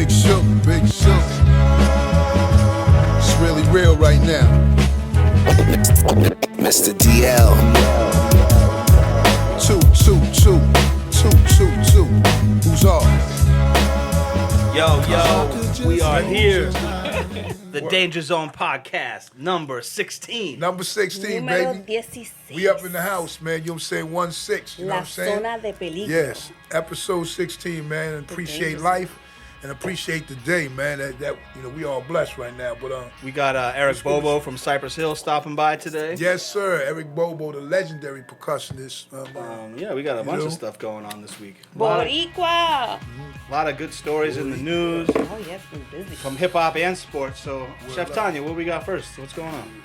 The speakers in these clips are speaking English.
Big shook, big shook. It's really real right now. Myster DL. 2, 2, 2, 2, 2, 2. Who's off? Yo, we are here. The Danger Zone Podcast, number 16. Number 16, Número baby. 16. We up in the house, man. You know what I'm saying? 1-6. You know what La I'm saying? zona de peligro. Yes. Episode 16, man. And appreciate life and appreciate the day, man. That you know, we all blessed right now. But We got Eric Bobo from Cypress Hill stopping by today. yes, sir. Eric Bobo, the legendary percussionist. Yeah, we got a bunch know? of stuff going on this week. A Boricua. lot of good stories in the news Oh, yes, we're busy. from hip hop and sports. So, Chef Tanya, what we got first? What's going on?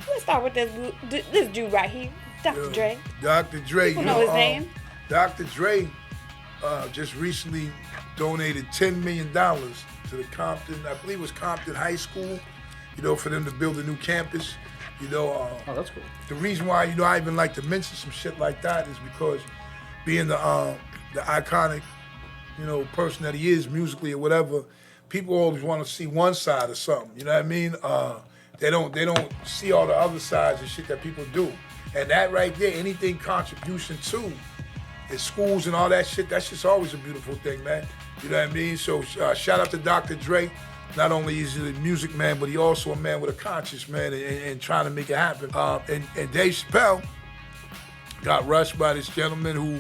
Let's start with this dude right here, Dr. Dre. Dr. Dre. People know his name. Dr. Dre just recently donated $10 million to the Compton, I believe it was Compton High School, you know, for them to build a new campus. You know, Oh, that's cool. the reason why, you know, I even like to mention some shit like that is because being the iconic, you know, person that he is musically or whatever, people always want to see one side of something. You know what I mean? They don't see all the other sides and shit that people do. And that right there, anything contribution to is schools and all that shit, that's just always a beautiful thing, man. You know what I mean? So shout out to Dr. Dre. Not only is he a music man, but he also a man with a conscience, man, and trying to make it happen. And Dave Chappelle got rushed by this gentleman who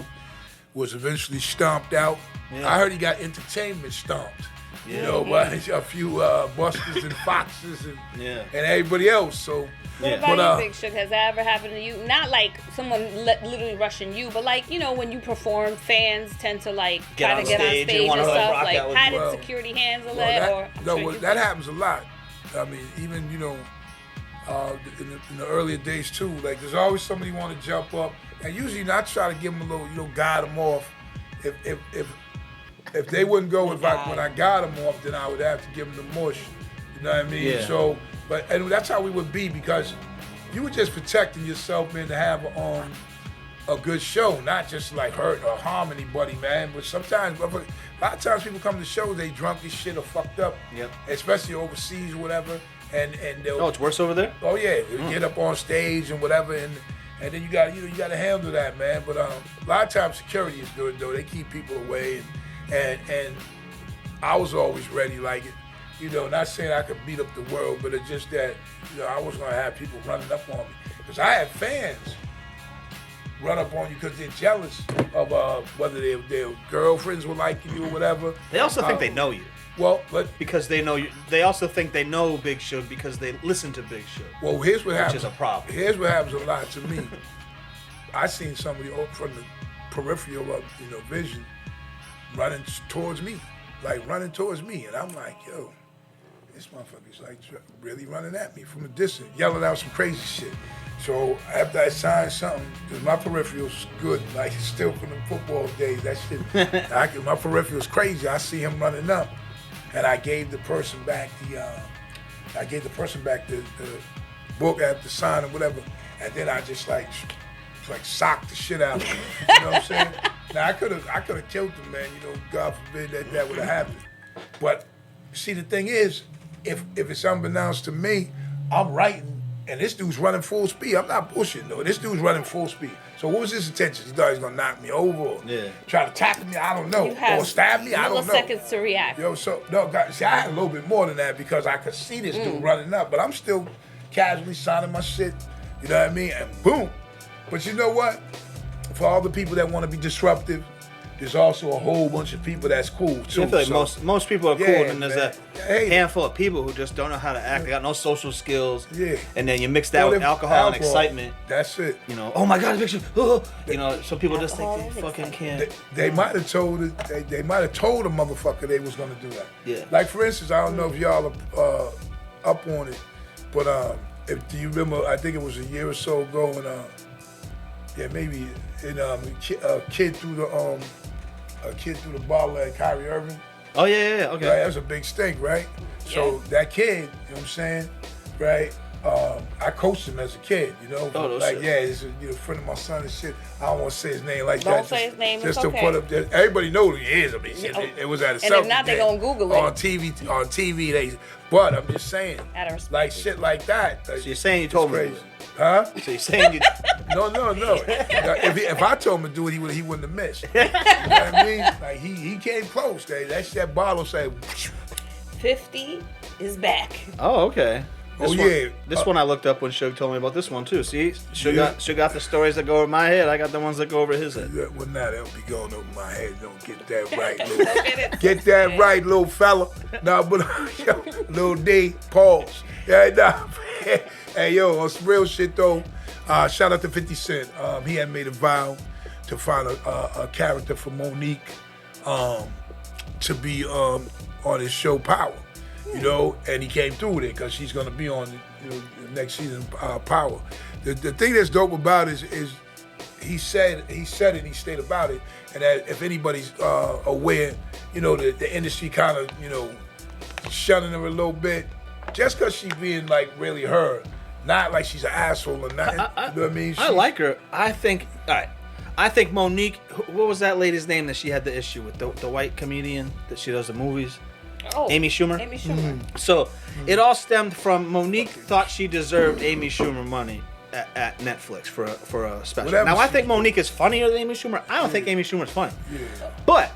was eventually stomped out. Yeah. I heard he got entertainment stomped. You Yeah. know, by a few Busters and Foxes and everybody else. So, What about you, Big Shook? Has that ever happened to you? Not like someone literally rushing you, but like, you know, when you perform, fans tend to like try to get on stage, they stage wanna, and like, stuff. rock Like, out with how you. did Well, security handle well, that? that, Or I'm no, sure well, you that did. happens a lot. I mean, even, you know, in the earlier days too, like there's always somebody want to jump up, and usually I try to give them a little, you know, guide them off. If they wouldn't go, when I got them off, then I would have to give them the mush. You know what I mean? Yeah. So, and that's how we would be, because you were just protecting yourself, man, to have a good show, not just like hurt or harm anybody, man. But sometimes, a lot of times people come to shows, they drunk as shit or fucked up, Yep. especially overseas or whatever, and they'll, Oh, it's worse over there? oh yeah, they'll get up on stage and whatever, and then you got to handle that, man. But a lot of times security is good though. They keep people away, and I was always ready, like, you know, not saying I could beat up the world, but it's just that, you know, I was gonna have people running up on me, because I had fans run up on you because they're jealous of whether their girlfriends were liking you or whatever. They also think they know you. Well, but Because they know you. They also think they know Big Shook because they listen to Big Shook. well, here's what happens. is a problem. Here's what happens a lot to me. I seen somebody from the peripheral of, you know, vision running towards me, and I'm like, yo, this motherfucker's like really running at me from a distance, yelling out some crazy shit. So after I signed something, because my peripheral's good, like it's still from the football days, that shit, my peripheral's crazy. I see him running up, and I gave the person back the book after sign or whatever, and then I just like socked the shit out of him. You know what I'm saying? Now I could have killed him, man. You know, God forbid that would have happened. But see, the thing is, if it's unbeknownst to me, I'm writing, and this dude's running full speed. I'm not bullshitting though. This dude's running full speed. So what was his intention? He thought he was gonna knock me over, or try to tackle me? I don't know, You have or stab me? I don't know. milliseconds to react. Yo, so no, guys, see, I had a little bit more than that because I could see this dude running up, but I'm still casually signing my shit. You know what I mean? And boom. But you know what? For all the people that want to be disruptive, there's also a whole bunch of people that's cool too. I feel like So, most people are cool, Yeah, and there's man. a Hey. handful of people who just don't know how to act. They got no social skills. Yeah. And then you mix that Well, with if alcohol and excitement. That's it. You know, oh my God, Big Shook. Oh. You know, some people just think Alcohol they and fucking excitement. can't. They might have told it. They might have told a motherfucker they was gonna do that. Yeah. Like for instance, I don't know if y'all are up on it, but do you remember? I think it was a year or so ago, and maybe a kid threw the bottle at Kyrie Irving. Oh yeah, okay. Right, that was a big stink, right? So that kid, you know what I'm saying, right? I coached him as a kid, you know. Oh, no like shit. yeah, he's a friend of my son and shit. I don't want to say his name like Don't that. say his name, Just it's to okay. put up there. Everybody knows who he is. I mean, shit, it was at a And if not, they gonna Google it. on TV. On TV, they. But I'm just saying, Out of respect. like shit like that. So you're saying you told me to do crazy, it. huh? So you're saying you... No. If I told him to do it, he wouldn't have missed. You know what I mean? Like he came close. That bottle said. 50 is back. Oh, okay. Oh yeah. This one I looked up when Suge told me about this one too. See, Suge got the stories that go over my head. I got the ones that go over his head. Yeah, well, now that'll be going over my head. Don't get that right, Don't little. get it. Get that right, little fella. Nah, but yo, little D, pause. Yeah, nah. Hey, yo, on some real shit though. Shout out to 50 Cent. He had made a vow to find a character for Monique to be on his show Power. You know, and he came through with it because she's gonna be on the next season Power. The thing that's dope about it is he said it, he stayed about it, and that if anybody's aware, you know, the industry kind of, you know, shunning her a little bit, just because she's being like really her, not like she's an asshole or nothing. You know what I mean? I like her. I think. All right. I think Monique. What was that lady's name that she had the issue with? The white comedian that she does the movies. Oh, Amy Schumer? Amy Schumer. So it all stemmed from Monique thought she deserved Amy Schumer money at Netflix for a special. Whatever Now I she- think Monique is funnier than Amy Schumer. I don't think Amy Schumer's funny. But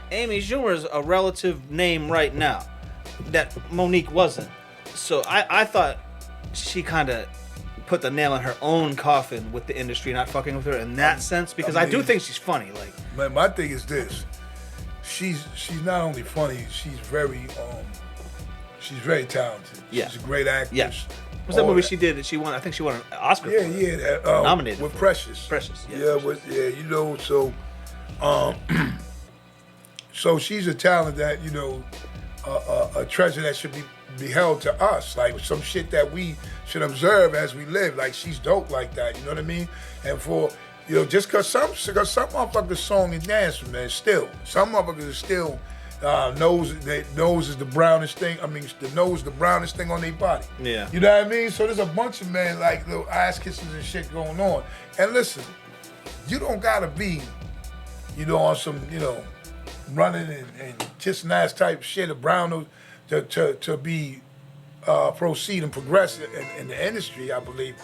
Amy Schumer is a relative name right now that Monique wasn't. So I thought she kind of put the nail in her own coffin with the industry not fucking with her in that sense, because I do think she's funny. Like, Man, my thing is this. She's not only funny, she's very talented. Yeah. She's a great actress. Yeah. what's that All movie she did? That she won. I think she won an Oscar. Yeah, for it. yeah. That, Nominated with for it. Precious. Precious. Yeah. You know. So, so she's a talent that, you know, a treasure that should be held to us, like some shit that we should observe as we live. Like she's dope like that. You know what I mean? And for, you know, just cause some motherfuckers song and dance, man. Still, some motherfuckers are still nose is the brownest thing. I mean, the nose the brownest thing on their body. Yeah. You know what I mean? So there's a bunch of men like little ass kisses and shit going on. And listen, you don't gotta be, you know, on some, you know, running and kissing ass type shit of brown nose to be proceed and progress in the industry. I believe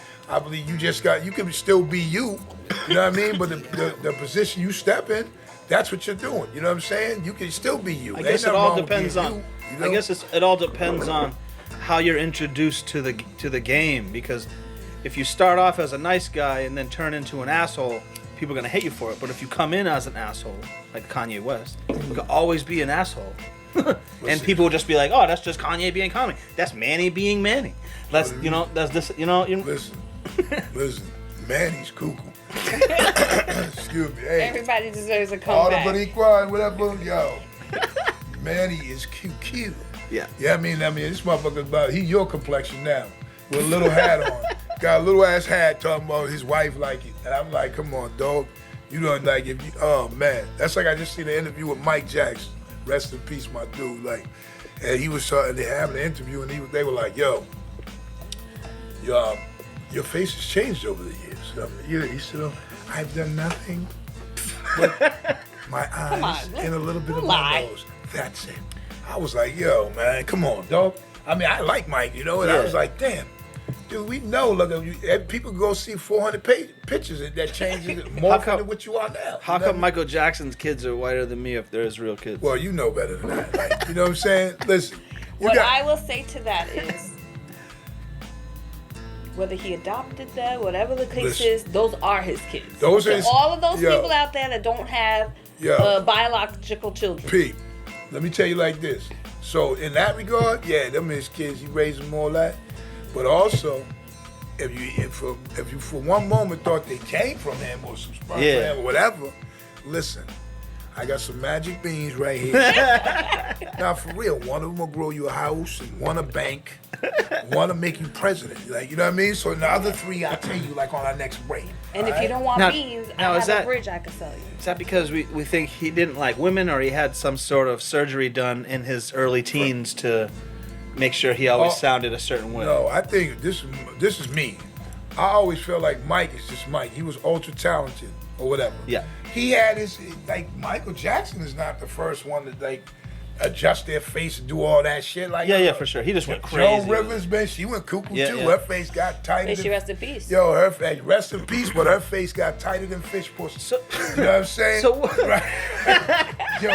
you can still be you. You know what I mean? But the position you step in, that's what you're doing. You know what I'm saying? You can still be you. I guess it all depends on. I guess it all depends on how you're introduced to the game, because if you start off as a nice guy and then turn into an asshole, people are gonna hate you for it. But if you come in as an asshole, like Kanye West, you can always be an asshole. And people will just be like, "Oh, that's just Kanye being Kanye. That's Manny being Manny. That's that's this. Listen, Manny's cuckoo. Excuse me. Hey, Everybody deserves a all the comeback. Boricua and whatever, yo. Manny is cute. Yeah. Yeah, I mean, this motherfucker's about, he your complexion now, with a little hat on. Got a little ass hat talking about his wife like it. And I'm like, come on, dog. You don't like, oh man. That's like I just seen an interview with Mike Jackson. Rest in peace, my dude. Like, and he was they having an interview and they were like, yo, your face has changed over the years. He said, I've done nothing but my eyes and a little bit of my nose. That's it. I was like, yo, man, come on, dog. I mean, I like Mike, you know, and I was like, damn. Dude, we know, look, people go see 400 pictures that changes more than what you are now. How come Michael Jackson's kids are whiter than me if they're his real kids? Well, you know better than that. Like, you know what I'm saying? Listen. I will say to that is, whether he adopted them, whatever the case is, those are his kids. Those are all of those people out there that don't have biological children. Pete, let me tell you like this. So in that regard, yeah, them his kids. He raised them all that. But also, if you for one moment thought they came from him or some sperm from him or whatever, listen, I got some magic beans right here. Now for real, one of them will grow you a house, and one a bank, one to make you president. Like, you know what I mean? So the other three, I'll tell you like on our next break. And if you don't want beans, I have a bridge I can sell you. Is that because we think he didn't like women, or he had some sort of surgery done in his early teens to make sure he always sounded a certain way. No, I think this is me. I always felt like Mike is just Mike. He was ultra talented or whatever. Yeah. He had his, like, Michael Jackson is not the first one to, like, adjust their face and do all that shit. Like, Yeah, for sure. He just went crazy. Joan Rivers, man, she went cuckoo too. Her face got tighter. May she rest in peace. Yo, her face, rest in peace, but her face got tighter than fish pussy. You know what I'm saying? So right. Yo,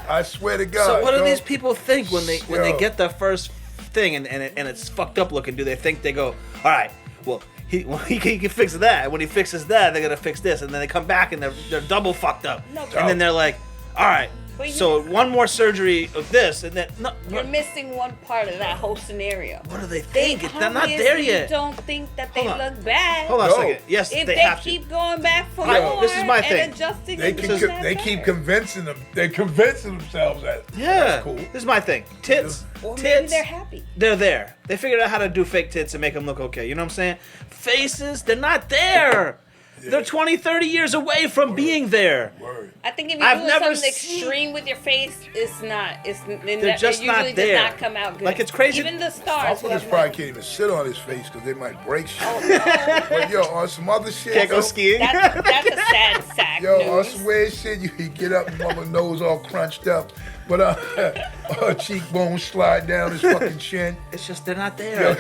I swear to God. So what do these people think when they get their first thing and it's fucked up looking? Do they think they go, all right, well, he can fix that. When he fixes that, they're gonna fix this, and then they come back and they're double fucked up, and then they're like, all right. So one more surgery of this, and then you're missing one part of that whole scenario. What do they think? They're not there yet. Don't think that they look bad. Hold on a second. Yes, if they they have keep to. going back for more This is my thing. and adjusting, they keep convincing them. They're convincing themselves that. Yeah, that's cool. This is my thing. Tits. Or tits. maybe they're happy. They're there. They figured out how to do fake tits and make them look okay. You know what I'm saying? Faces, they're not there. Yeah. They're 20, 30 years away from being there. Word. I think if you're doing something extreme with your face, it's not. They're just not there. It usually does not come out good. Like, it's crazy. Even the stars. Motherfuckers probably can't even sit on his face because they might break shit. Oh, no. But yo, on some other shit. Can't go skiing. That's a sad sack. Yo, news. on some weird shit, you get up and mama nose all crunched up. But her cheekbones slide down his fucking chin. It's just they're not there.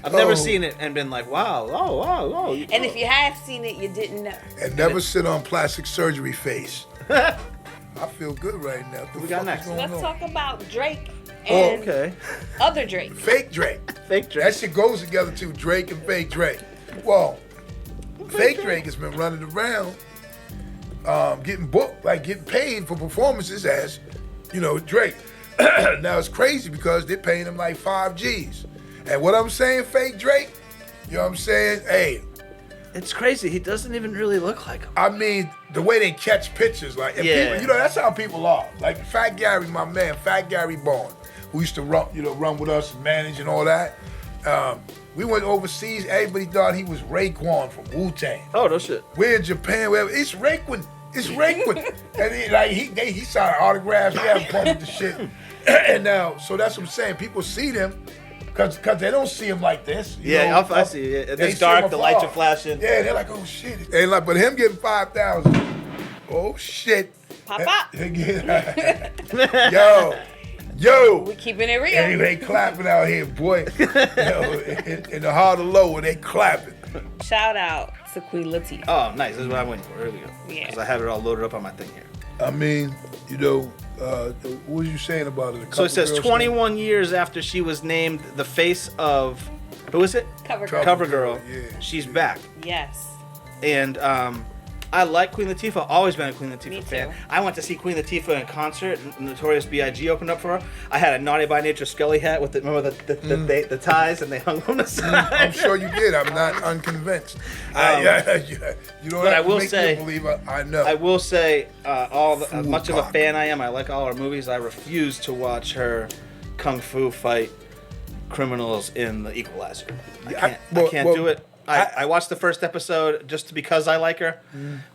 I've never seen it and been like, wow, oh. And if you have seen it, you didn't know. And never sit on plastic surgery face. I feel good right now. What we got next? Let's talk about Drake and other Drake. Fake Drake. Fake Drake. That shit goes together too, Drake and fake Drake. Well, fake Drake has been running around getting booked, like getting paid for performances as, Drake. Now it's crazy because they're paying him like 5 G's. And what I'm saying, fake Drake, you know what I'm saying? Hey. It's crazy. He doesn't even really look like him. I mean, the way they catch pictures, like, and people, that's how people are. Like Fat Gary, my man, Fat Gary Bond, who used to run with us and manage and all that. We went overseas. Everybody thought he was Raekwon from Wu-Tang. Oh, no shit. We're in Japan. It's Raekwon. It's Raekwon. And he signed autographs. He had fun with the shit. And now, so that's what I'm saying. People see them because they don't see him like this. I see it. It's dark. The lights are flashing. Yeah, they're like, oh shit. And but him getting 5,000. Oh shit. Pop. Yo. We keeping it real. And they clapping out here, boy. In the heart of low, they clapping. Shout out to Queen Latifah. Oh, nice. This is what I'm waiting for. Here we go. Yeah. Because I have it all loaded up on my thing here. I mean, what was you saying about it? So it says 21 years after she was named the face of, who is it? Cover Girl. Yeah. She's back. Yes. And I like Queen Latifah. Always been a Queen Latifah Me fan. too. I went to see Queen Latifah in concert. Notorious B.I.G. opened up for her. I had a Naughty by Nature Scully hat with the ties, and they hung on the side. I'm sure you did. I'm not unconvinced. You know what? But I will say, I know. I will say, much of a fan I am. I like all her movies. I refuse to watch her kung fu fight criminals in The Equalizer. I can't do it. I watched the first episode just because I like her,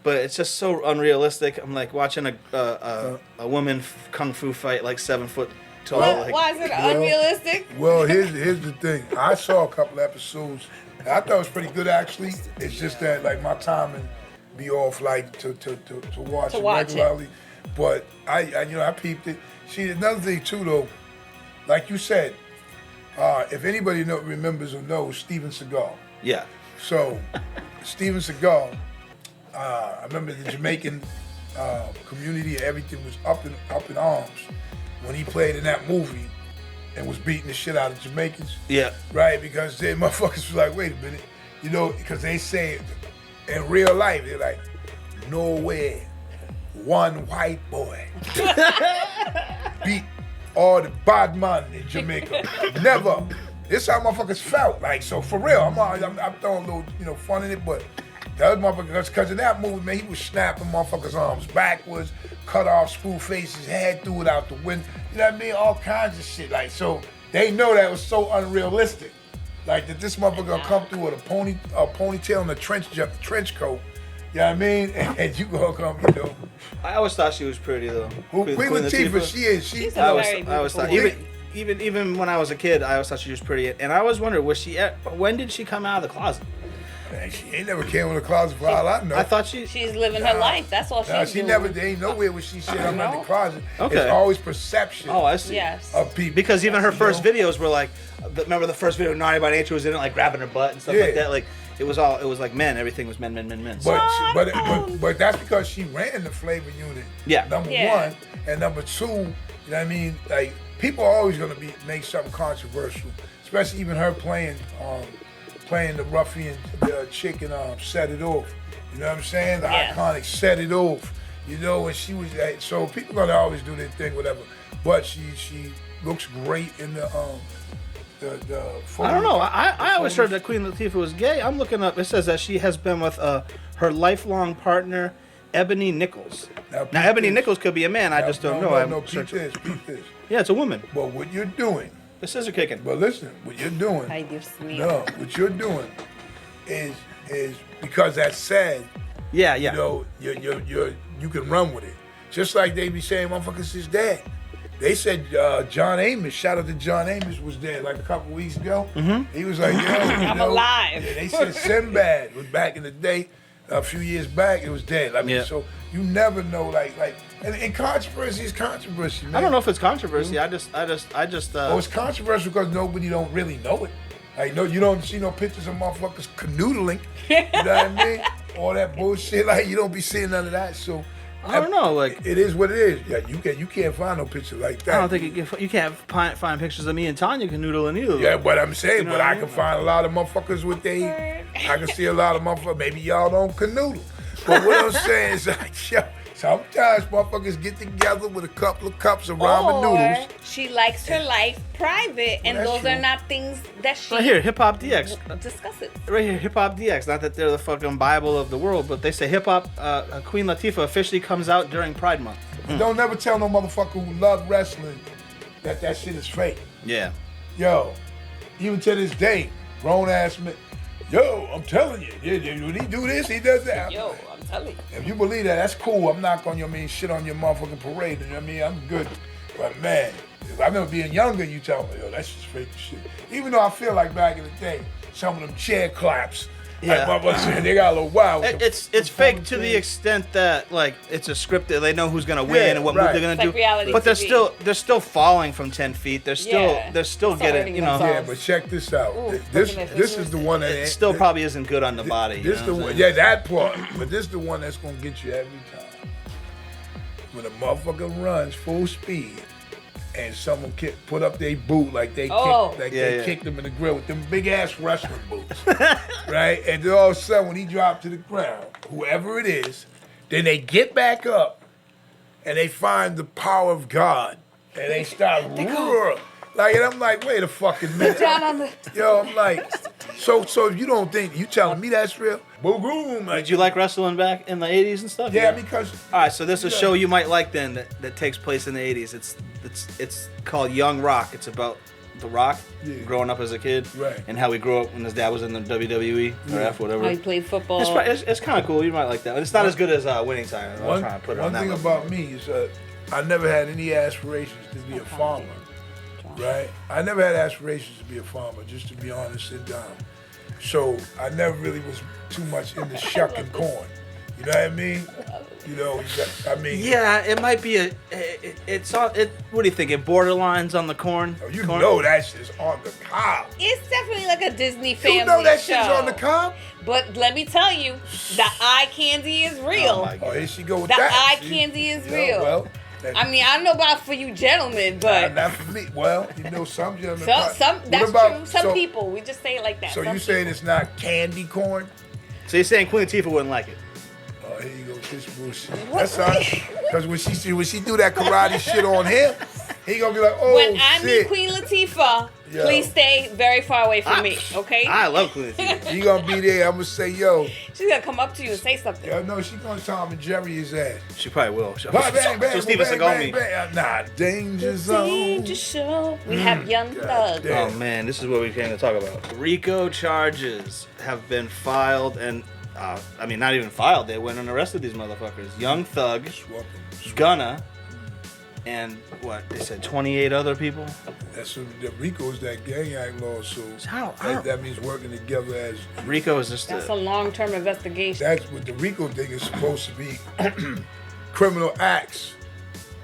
but it's just so unrealistic. I'm like watching a woman kung fu fight like 7 foot tall. Why is it unrealistic? Well, here's the thing. I saw a couple episodes. I thought it was pretty good actually. It's just that like my timing be off like to watch it regularly. But I peeped it. See, another thing too though, like you said, if anybody remembers or knows Steven Seagal. Yeah. So, Steven Seagal, I remember the Jamaican community, everything was up in arms when he played in that movie and was beating the shit out of Jamaicans. Yeah. Right? Because they motherfuckers was like, wait a minute, because they say in real life, they're like, no way, one white boy beat all the bad man in Jamaica. Never. This how motherfuckers felt. Like, so for real, I'm throwing a little, fun in it, but the other motherfuckers, because in that movie, man, he was snapping motherfuckers' arms backwards, cut off screw faces, head threw it out the window. You know what I mean? All kinds of shit. Like, so they know that was so unrealistic. Like, that this motherfucker gonna come through with a ponytail and a trench coat. You know what I mean? And you gonna come, I always thought she was pretty though. Queen Latifah, she is. She's a very beautiful I always thought, even when I was a kid, I always thought she was pretty. And I always wondered, when did she come out of the closet? Man, she ain't never came in the closet for all I know. I thought she's living her life. That's all she's doing. There ain't nowhere where she said I'm in the closet. Okay. It's always perception. Oh, I see. Yes. Of people. Because even her first videos were like, remember the first video, Naughty by Nature was in it, like grabbing her butt and stuff like that. Like it was like men. Everything was men. But that's because she ran the flavor unit. Yeah. Number one, and number two, you know what I mean? Like people are always gonna make something controversial, especially even her playing the ruffian chick and Set It Off. You know what I'm saying? The iconic Set It Off. You know, and she was so people gonna always do their thing, whatever. But she looks great in the I don't know. I always heard that Queen Latifah was gay. I'm looking up. It says that she has been with her lifelong partner, Ebony Nichols. Now Ebony Nichols could be a man. I just don't know. No, peep this. Yeah, it's a woman. But what you're doing. The scissor kicking. But listen, what you're doing. What you're doing is because that's sad. Yeah. You know, you can run with it. Just like they be saying, motherfuckers is dead. They said John Amos, shout out to John Amos, was dead like a couple weeks ago. Mm-hmm. He was like, yo, I'm alive. Yeah, they said Sinbad was back in the day, a few years back, it was dead. I mean, so you never know, like, and controversy is controversy, man. I don't know if it's controversy. Mm-hmm. I just. Well, it's controversial because nobody don't really know it. Like, no, you don't see no pictures of motherfuckers canoodling. You know what I mean? All that bullshit. Like, you don't be seeing none of that. So. I don't know, like it is what it is. Yeah, you can't find no picture like that. I don't think you can't find pictures of me and Tanya canoodling either. Yeah, but I'm saying, but I can find a lot of motherfuckers with I can see a lot of motherfuckers. Maybe y'all don't canoodle, but what I'm saying is like, yo, sometimes motherfuckers get together with a couple of cups of ramen noodles. She likes her life private, and those are not things that she. Right here, Hip Hop DX. Discuss it. Right here, Hip Hop DX. Not that they're the fucking Bible of the world, but they say Hip Hop Queen Latifah officially comes out during Pride Month. Don't never tell no motherfucker who love wrestling that shit is fake. Yeah. Yo, even to this day, grown ass man. Yo, I'm telling you, when he do this, he does that. Yo, I'm telling you. If you believe that, that's cool. I'm not gonna shit on your motherfucking parade. You know what I mean? I'm good. But man, I remember being younger, you tell me, yo, that's just fake shit. Even though I feel like back in the day, some of them chair claps, like motherfuckers saying, they got a little wild. It's fake to the extent that like it's a script that they know who's gonna win and what move they're gonna do. Reality but TV. they're still falling from 10 feet. They're still getting, you know. Yeah, but check this out. Ooh, this is the one that still probably isn't good on the body. This the one, that part. But this is the one that's gonna get you every time. When a motherfucker runs full speed and someone put up their boot like they kicked him in the grill with them big ass wrestling boots, right? And then all of a sudden when he dropped to the ground, whoever it is, then they get back up and they find the power of God and they start roaring. Like, and I'm like, wait a fucking minute. Yo, I'm like, so you don't think, you telling me that's real? Boom. Did you like wrestling back in the 80s and stuff? Yeah, because... All right, so there's a show you might like then that takes place in the 80s. It's called Young Rock. It's about The Rock growing up as a kid and how he grew up when his dad was in the WWE or F, whatever. How he played football. It's kind of cool. You might like that. It's not as good as Winning Time. One thing about me is I never had any aspirations to be a farmer. Right? I never had aspirations to be a farmer, just to be honest and dumb. So I never really was too much into shucking corn. You know what I mean? You know, yeah, it might be what do you think? It borderlines on the corn? Oh, you know that shit's on the cob. It's definitely like a Disney family show. You know that shit's on the cob? But let me tell you, the eye candy is real. Oh, here she go with the that. The eye candy is real. Well, I mean, I don't know about for you gentlemen, but... Not for me. Well, you know, some gentlemen... That's true. Some people, we just say it like that. So you saying it's not candy corn? So you're saying Queen Latifah wouldn't like it? Oh, here you go, this bullshit. That's all. Because when she do that karate shit on him, he gonna be like, oh, when I meet Queen Latifah, please stay very far away from me, okay? I love Queen Latifah. He gonna be there. I'm gonna say, yo. She's gonna come up to you and say something. Yeah, no, she gonna Tom and Jerry his ass. She probably will. She'll Steven Seagal me. Nah, danger zone. Danger show. We have Young Thug. Oh man, this is what we came to talk about. RICO charges have been filed and. I mean, not even filed. They went and arrested these motherfuckers. Young Thug, Gunna, and what they said 28 other people. That's the RICO is that gang act law, so How- that means working together as. RICO is just That's a long-term investigation. That's what the RICO thing is supposed to be. Criminal acts,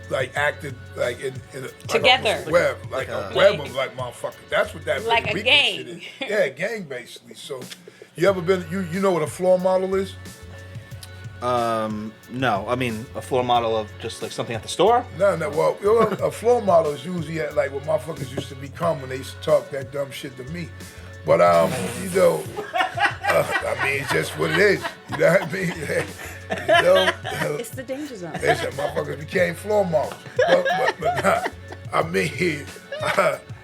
like acted like in a, Together. like a web, like a web of like motherfucker. That's what that Like a RICO gang. shit is. Yeah, a gang basically. So, you ever been? You know what a floor model is? No, I mean a floor model of just like something at the store. No. Well, you know, a floor model is usually at, like what motherfuckers used to become when they used to talk that dumb shit to me. But you know, I mean, it's just what it is. You know what I mean? You know, It's the danger zone. they said motherfuckers became floor models. But nah, I mean,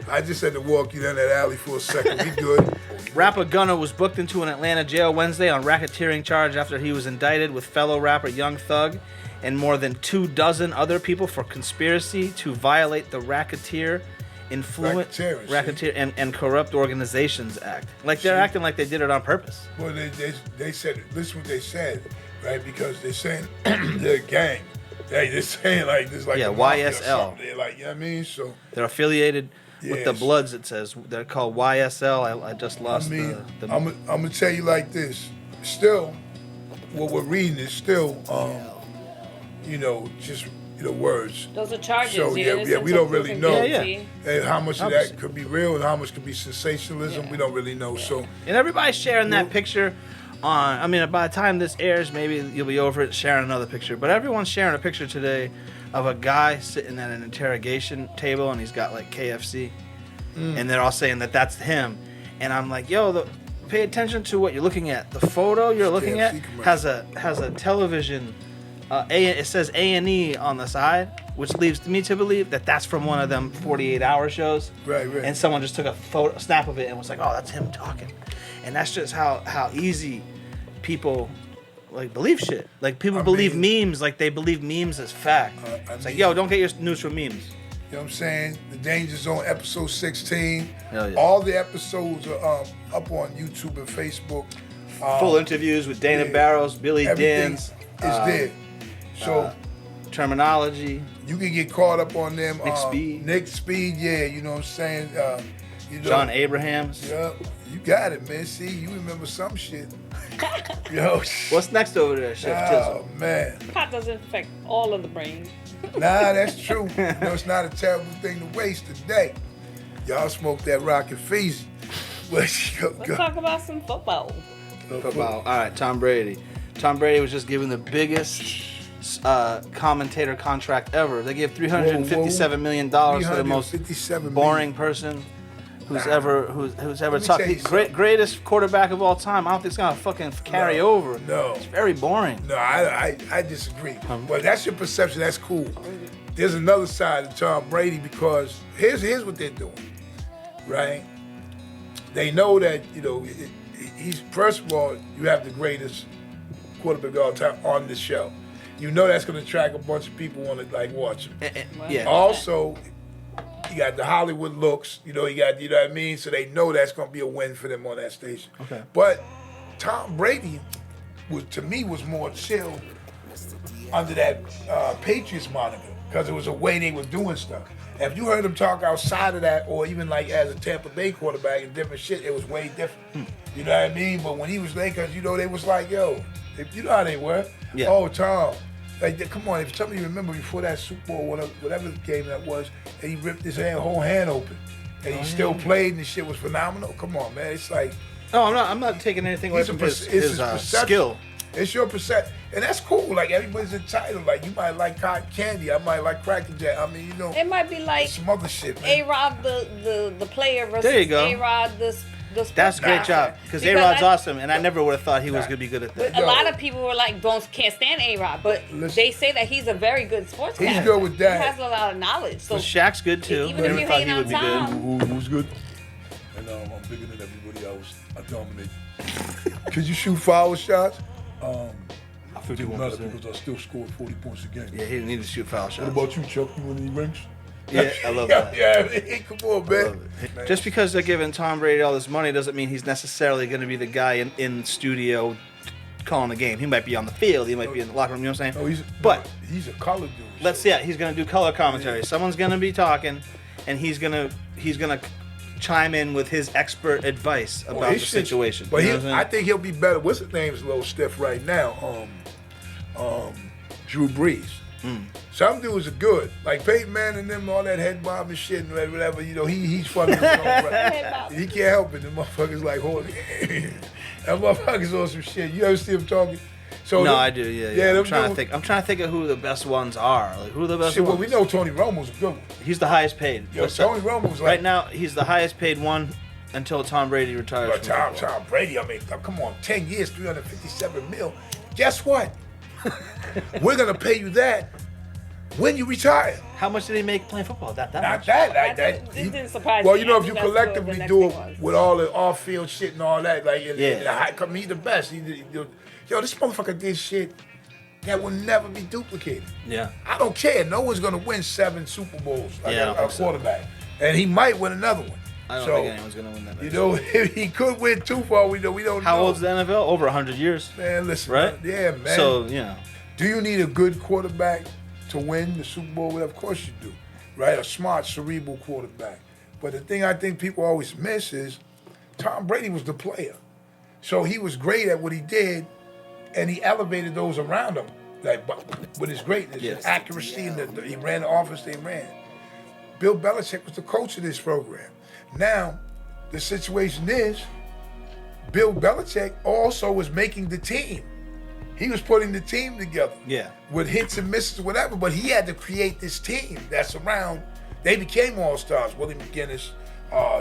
I just had to walk you down that alley for a second. We good. Rapper Gunna was booked into an Atlanta jail Wednesday on racketeering charge after he was indicted with fellow rapper Young Thug and more than 24 other people for conspiracy to violate the Racketeer and Corrupt Organizations Act. Like they're acting like they did it on purpose. Well, they said, listen what they said, right? Because they're saying they're a gang. They're saying like this, like a mafia or YSL. something. They're like, you know what I mean? So They're affiliated with the Yes. Bloods. It says they're called YSL. I just lost the. I'm gonna tell you like this. Still, what we're reading is still, you know, just words. Those are charges. So You're yeah, innocent we don't until really proven know. guilty. And how much of Obviously. that could be real and how much could be sensationalism, we don't really know. So And everybody's sharing that picture on. I mean, by the time this airs, maybe you'll be over it sharing another picture. But everyone's sharing a picture today of a guy sitting at an interrogation table and he's got like KFC, and they're all saying that that's him. And I'm like, yo, pay attention to what you're looking at. The photo you're looking at KFC has a television. It says A&E on the side, which leads me to believe that that's from one of them 48-hour shows. Right. And someone just took a snap of it and was like, "Oh, that's him talking," and that's just how easy people like believe shit. Like people believe memes, like they believe memes as fact. It's like, yo, don't get your news from memes. You know what I'm saying? The Danger Zone episode 16. Hell yeah. All the episodes are up on YouTube and Facebook. Full interviews with Dana Barrows, Billy Everything Dins, is there. So terminology. you can get caught up on them. Nick Speed. Nick Speed, yeah, you know what I'm saying? You know, John Abrahams. Yeah, you got it, man. See, you remember some shit. Yo, What's next over there, Chef Tizzle? oh, man. Pot doesn't affect all of the brain. Nah, that's true. You know, it's not a terrible thing to waste today. Y'all smoke that Rocket Fizzy. Let's talk about some football. All right, Tom Brady. Tom Brady was just given the biggest commentator contract ever. They gave $357 million to the most $357 boring person who's ever me talked. tell you Greatest quarterback of all time. I don't think it's gonna fucking carry over. No. It's very boring. No, I disagree. But that's your perception. That's cool. There's another side of Tom Brady because here's what they're doing, right? They know that, you know, he's, first of all, you have the greatest quarterback of all time on the show. You know that's going to attract a bunch of people want to like watch him. Yeah. Also, you got the Hollywood looks. You know, you know what I mean? So they know that's going to be a win for them on that station. Okay. But Tom Brady, to me, was more chill under that Patriots moniker because it was a way they were doing stuff. If you heard him talk outside of that, or even like as a Tampa Bay quarterback and different shit, it was way different. You know what I mean? But when he was there, because you know they was like, yo, you know how they were. Yeah. Oh, Tom. Like, come on, if somebody remember before that Super Bowl, whatever game that was, and he ripped his whole hand open, and he still played, and the shit was phenomenal. Come on, man. It's like No, I'm not taking anything away from his perception. skill. It's your perception, and that's cool. Like everybody's entitled. Like you might like cotton candy, I might like Cracker Jack. I mean, you know, It might be like some other shit, man. A-Rod the player versus There you go. A-Rod the That's a great job because A-Rod's awesome, and I never would have thought he was gonna be good at that. A lot of people were like, can't stand A-Rod, but Listen. they say that he's a very good sportscaster. He's good with that. He has a lot of knowledge. So But Shaq's good too. Even if Never you thought hate he on would be Tom. good. Who's good? And I'm bigger than everybody. I dominate. Could you shoot foul shots? 51% because I still scored 40 points a game. Yeah, he didn't need to shoot foul shots. What about you, Chuck? You win any rings? Yeah, I love that. Yeah, man. Come on, man. Just because they're giving Tom Brady all this money doesn't mean he's necessarily going to be the guy in studio calling the game. He might be on the field. He might be in the locker room. You know what I'm saying? He's a color dude. He's gonna do color commentary. Yeah. Someone's gonna be talking, and he's gonna chime in with his expert advice about the situation. But I think he'll be better. What's his name's a little stiff right now? Drew Brees. Some dudes are good, like Peyton Manning and them, all that head bob and shit and whatever. You know, he's funny. Right. He can't help it. The motherfuckers like, holy, that motherfuckers on some shit. You ever see him talking? So I do. Yeah. I'm trying to think of who the best ones are. Like who are the best ones? Well, we know Tony Romo's a good one. He's the highest paid. Tony Romo's right now. He's the highest paid one until Tom Brady retires. But Tom Brady, I mean, come on, 10 years, $357 million. Guess what? We're gonna pay you that when you retire. How much did he make playing football? That Not much? That. It didn't surprise me. Well, you know, if you collectively do it with all the off-field shit and all that, like, he's the best. Yo, this motherfucker did shit that will never be duplicated. Yeah. I don't care. No one's gonna win 7 Super Bowls like a quarterback, and he might win another one. I don't think anyone's gonna win that. You know, he could win 2 for all we know. We don't know. How old's the NFL? Over 100 years. Man, listen. Right? Man, man. So, you know. Do you need a good quarterback to win the Super Bowl? Well, of course you do, right? A smart, cerebral quarterback. But the thing I think people always miss is Tom Brady was the player. So he was great at what he did, and he elevated those around him, like with his greatness, his accuracy, and he ran the offense they ran. Bill Belichick was the coach of this program. Now, the situation is, Bill Belichick also was making the team. He was putting the team together. Yeah. With hits and misses, whatever, but he had to create this team that's around. They became all-stars. Willie McGinnis,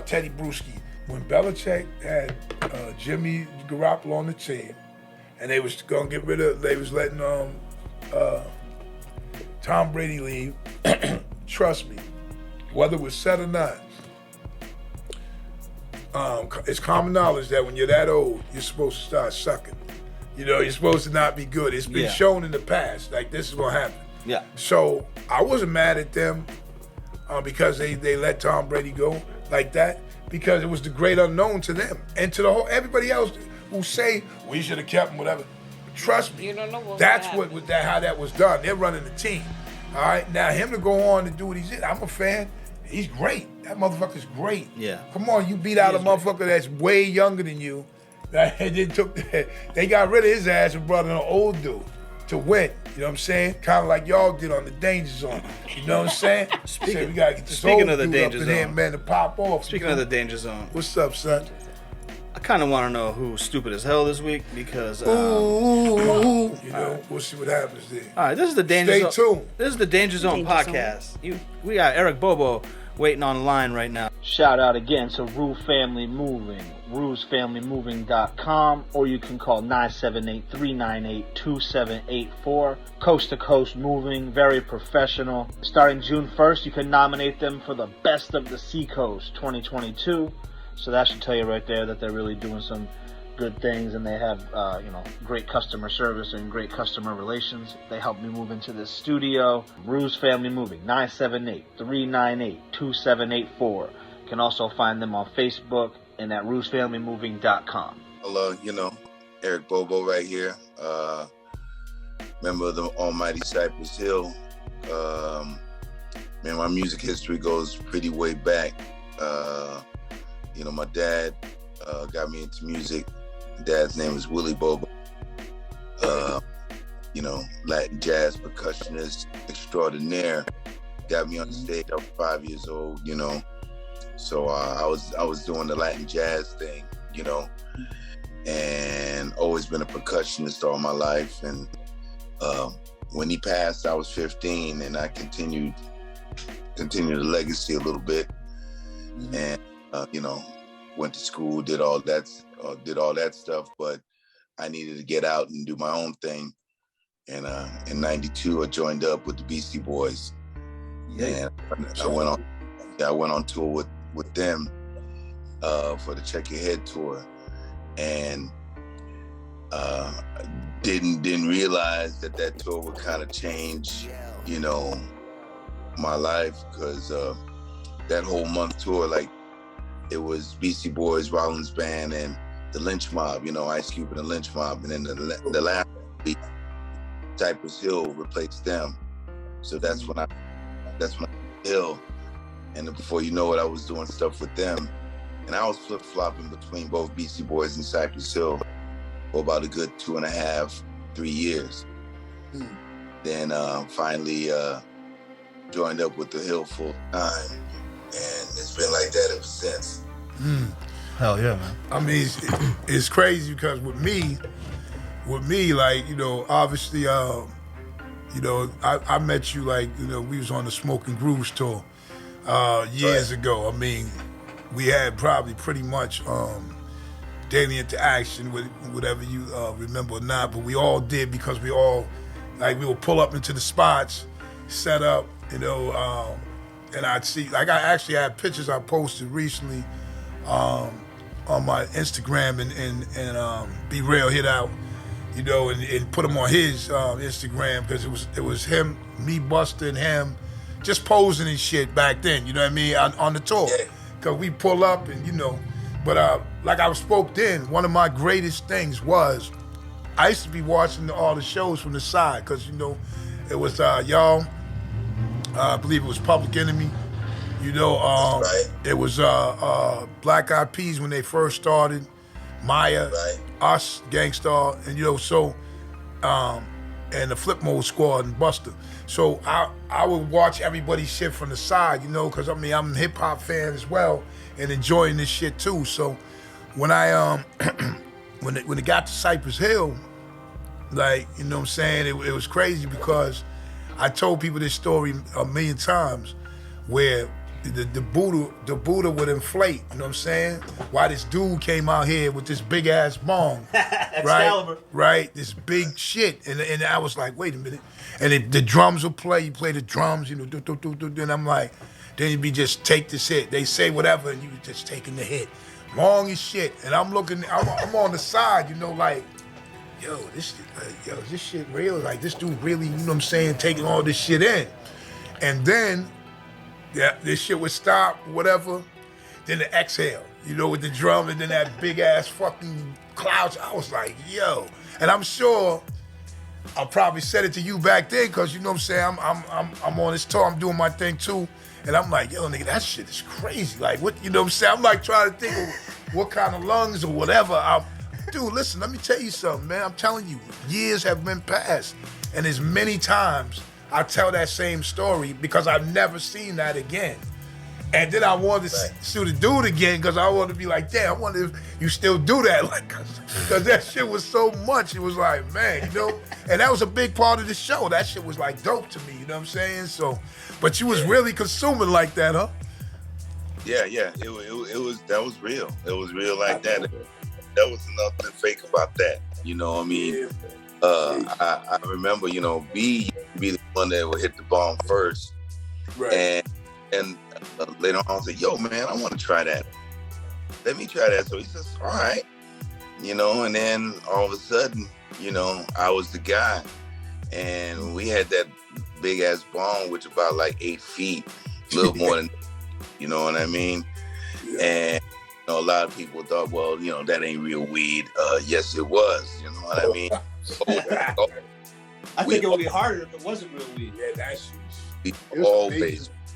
Teddy Bruschi. When Belichick had Jimmy Garoppolo on the team, and they was gonna get rid of, they was letting Tom Brady leave, trust me, whether it was said or not, it's common knowledge that when you're that old, you're supposed to start sucking. You know, you're supposed to not be good. It's been shown in the past, like this is what happened. Yeah. So I wasn't mad at them because they let Tom Brady go like that, because it was the great unknown to them and to the whole everybody else who say we should have kept him, whatever. Trust me, you don't know that's how that was done. They're running the team. All right, now him to go on and do what he did, I'm a fan. He's great. That motherfucker's great. Yeah. Come on, you beat out a motherfucker that's way younger than you. They got rid of his ass and brought in an old dude to win. You know what I'm saying? Kind of like y'all did on the Danger Zone. You know what I'm saying? We gotta get this old dude up in here, man, to pop off. Speaking of the Danger Zone. What's up, son? I kind of want to know who's stupid as hell this week because. You know, we'll see what happens there. All right, this is the Danger Zone. Stay tuned. This is the Danger Zone podcast. We got Eric Bobo waiting on the line right now. Shout out again to Rue Family Moving, Rue'sFamilyMoving.com, or you can call 978-398-2784. Coast to coast moving, very professional. Starting June 1st, you can nominate them for the Best of the Seacoast 2022. So that should tell you right there that they're really doing some good things, and they have great customer service and great customer relations. They helped me move into this studio. Rue's Family Moving, 978-398-2784. You can also find them on Facebook and at Rue'sFamilyMoving.com. Hello, Eric Bobo right here. Member of the almighty Cypress Hill. Man, my music history goes pretty way back. My dad got me into music. Dad's name is Willie Bobo. Latin jazz percussionist extraordinaire. Got me on the stage. I was 5 years old, So I was doing the Latin jazz thing, and always been a percussionist all my life. And when he passed, I was 15, and I continued the legacy a little bit, and went to school, did all that stuff, but I needed to get out and do my own thing. And in '92, I joined up with the Beastie Boys, and I went on tour with them for the Check Your Head tour, and didn't realize that tour would kind of change, my life, because that whole month tour, like, it was Beastie Boys, Rollins Band, and the Lynch Mob, you know, Ice Cube and the Lynch Mob, and then the last beat, Cypress Hill replaced them. So that's when I Hill, and then before you know it, I was doing stuff with them, and I was flip-flopping between both Beastie Boys and Cypress Hill for about a good 2.5, 3 years. Then finally joined up with the Hill full time, and it's been like that ever since. Hell yeah, man. I mean, it's crazy because with me, like, you know, obviously, you know, I met you, like, you know, we was on the Smoking Grooves tour years ago. I mean, we had probably pretty much daily interaction with whatever you remember or not, but we all did because we all, like, we would pull up into the spots, set up, you know, and I'd see, like, I actually had pictures I posted recently on my Instagram and Be Real hit out, you know, and put him on his Instagram because it was him, me, Buster, and him just posing and shit back then, you know what I mean, on the tour. Because we pull up and, you know, but like I spoke then, one of my greatest things was I used to be watching all the shows from the side because, you know, it was y'all, I believe it was Public Enemy, you know, it was Black Eyed Peas when they first started, Maya, us, Gang Starr, and, you know, so, and the Flip Mode Squad and Buster. So I would watch everybody's shit from the side, you know, because, I mean, I'm a hip-hop fan as well and enjoying this shit too. So when I, when it got to Cypress Hill, like, you know what I'm saying, it was crazy because I told people this story a million times where the Buddha would inflate, you know what I'm saying? Why this dude came out here with this big ass bong, right? Right, this big shit, and I was like, wait a minute, and the drums would play. You play the drums, you know, and I'm like, then you'd be just take this hit. They say whatever, and you just taking the hit, long as shit. And I'm looking, I'm on the side, you know, like, yo, this shit real. Like, this dude really, you know what I'm saying, taking all this shit in, and then. Yeah, this shit would stop, whatever. Then the exhale, you know, with the drum, and then that big ass fucking clouds. I was like, yo, and I'm sure I probably said it to you back then, cause you know what I'm saying. I'm on this tour, I'm doing my thing too, and I'm like, yo, nigga, that shit is crazy. Like, what, you know what I'm saying? I'm like trying to think of what kind of lungs or whatever. Dude, listen, let me tell you something, man. I'm telling you, years have been passed, and as many times. I tell that same story because I've never seen that again. And then I wanted to do it again because I wanted to be like, damn, I wonder if you still do that. Like, because that shit was so much. It was like, man, you know? And that was a big part of the show. That shit was like dope to me, you know what I'm saying? So, but you was really consuming like that, huh? Yeah, it was, that was real. It was real like that. There was nothing fake about that, you know what I mean? I remember, you know, B be the one that would hit the bomb first, right? And later on, I was like, "Yo, man, I want to try that. Let me try that." So he says, "All right," you know. And then all of a sudden, you know, I was the guy, and we had that big ass bomb, which about like 8 feet, a little more than, you know what I mean? Yeah. And you know, a lot of people thought, well, you know, that ain't real weed. Yes, it was. You know what I mean? I think it would be harder if it wasn't real weed. Yeah, that's we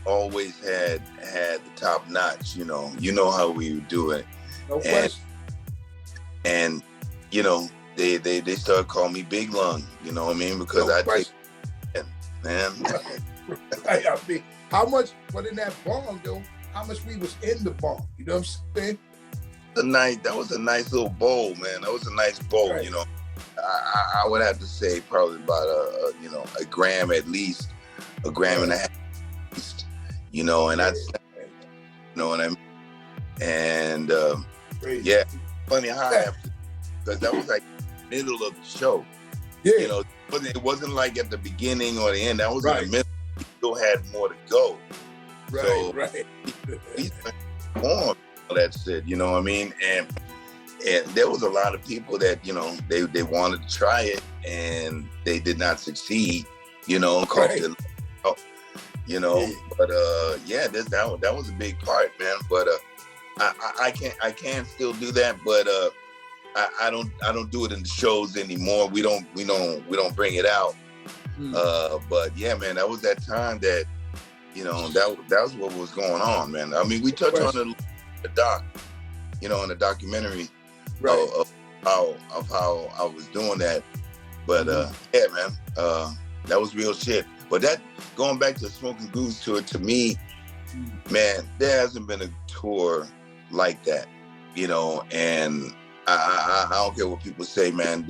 always had the top notch, you know. You know how we would do it. No question. And you know, they started calling me Big Lung, you know what I mean? Because I take, man. I mean, how much, but in that bong though, how much weed was in the bong? You know what I'm saying? That was a nice little bowl, man. That was a nice bowl, right. You know. I would have to say probably about a gram at least, a gram and a half, at least, you know, and you know what I mean? And yeah, funny how I have to, because that was like middle of the show. Yeah. You know, it wasn't like at the beginning or the end. That was in the middle. We still had more to go. Right, so right. We performed all that shit, you know what I mean? And there was a lot of people that, you know, they wanted to try it and they did not succeed, you know, you know, yeah. But yeah, that was a big part, man. But I can't still do that, but I don't do it in the shows anymore. We don't bring it out. But yeah, man, that was that time that, you know, that was what was going on, man. I mean, we touched on the doc, you know, in the documentary of how I was doing that. But yeah, man, that was real shit. But that, going back to Smoking Grooves tour, to me, man, there hasn't been a tour like that, you know. And I don't care what people say, man.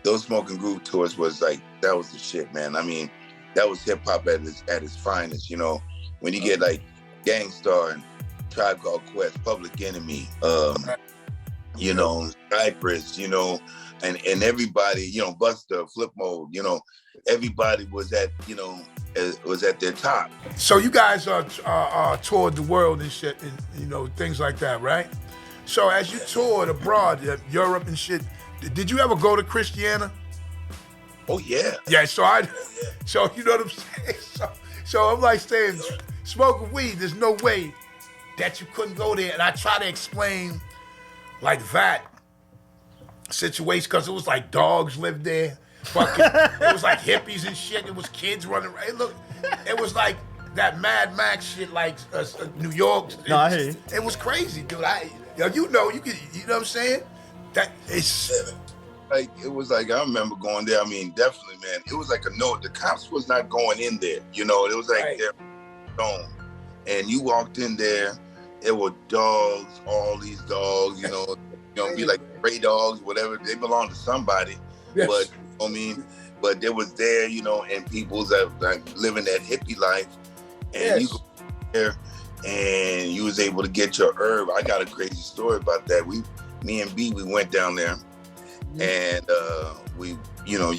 Those Smoking Groove tours was like, that was the shit, man. I mean, that was hip hop at its finest, you know. When you get like Gang Starr and Tribe Called Quest, Public Enemy, you know, Cypress, you know, and everybody, you know, Buster, Flip Mode, you know, everybody was at, you know, was at their top. So you guys toured the world and shit, and you know, things like that, right? So as you toured abroad, Europe and shit, did you ever go to Christiana? Oh yeah. Yeah. So you know what I'm saying. So I'm like saying, smoking weed. There's no way that you couldn't go there. And I try to explain like that situation because it was like dogs lived there. Fucking, it was like hippies and shit. It was kids running around. Look, it was like that Mad Max shit, like New York. No, I hear you. It was crazy, dude. You know what I'm saying? That it's like, it was like, I remember going there. I mean, definitely, man. It was like the cops was not going in there. You know, it was like they're gone. And you walked in there, there were dogs, all these dogs, you know, be like stray dogs, whatever. They belong to somebody. Yes. But I mean, but there was there, you know, and people that like living that hippie life, and you go there, and you was able to get your herb. I got a crazy story about that. Me and B, we went down there, and we, you know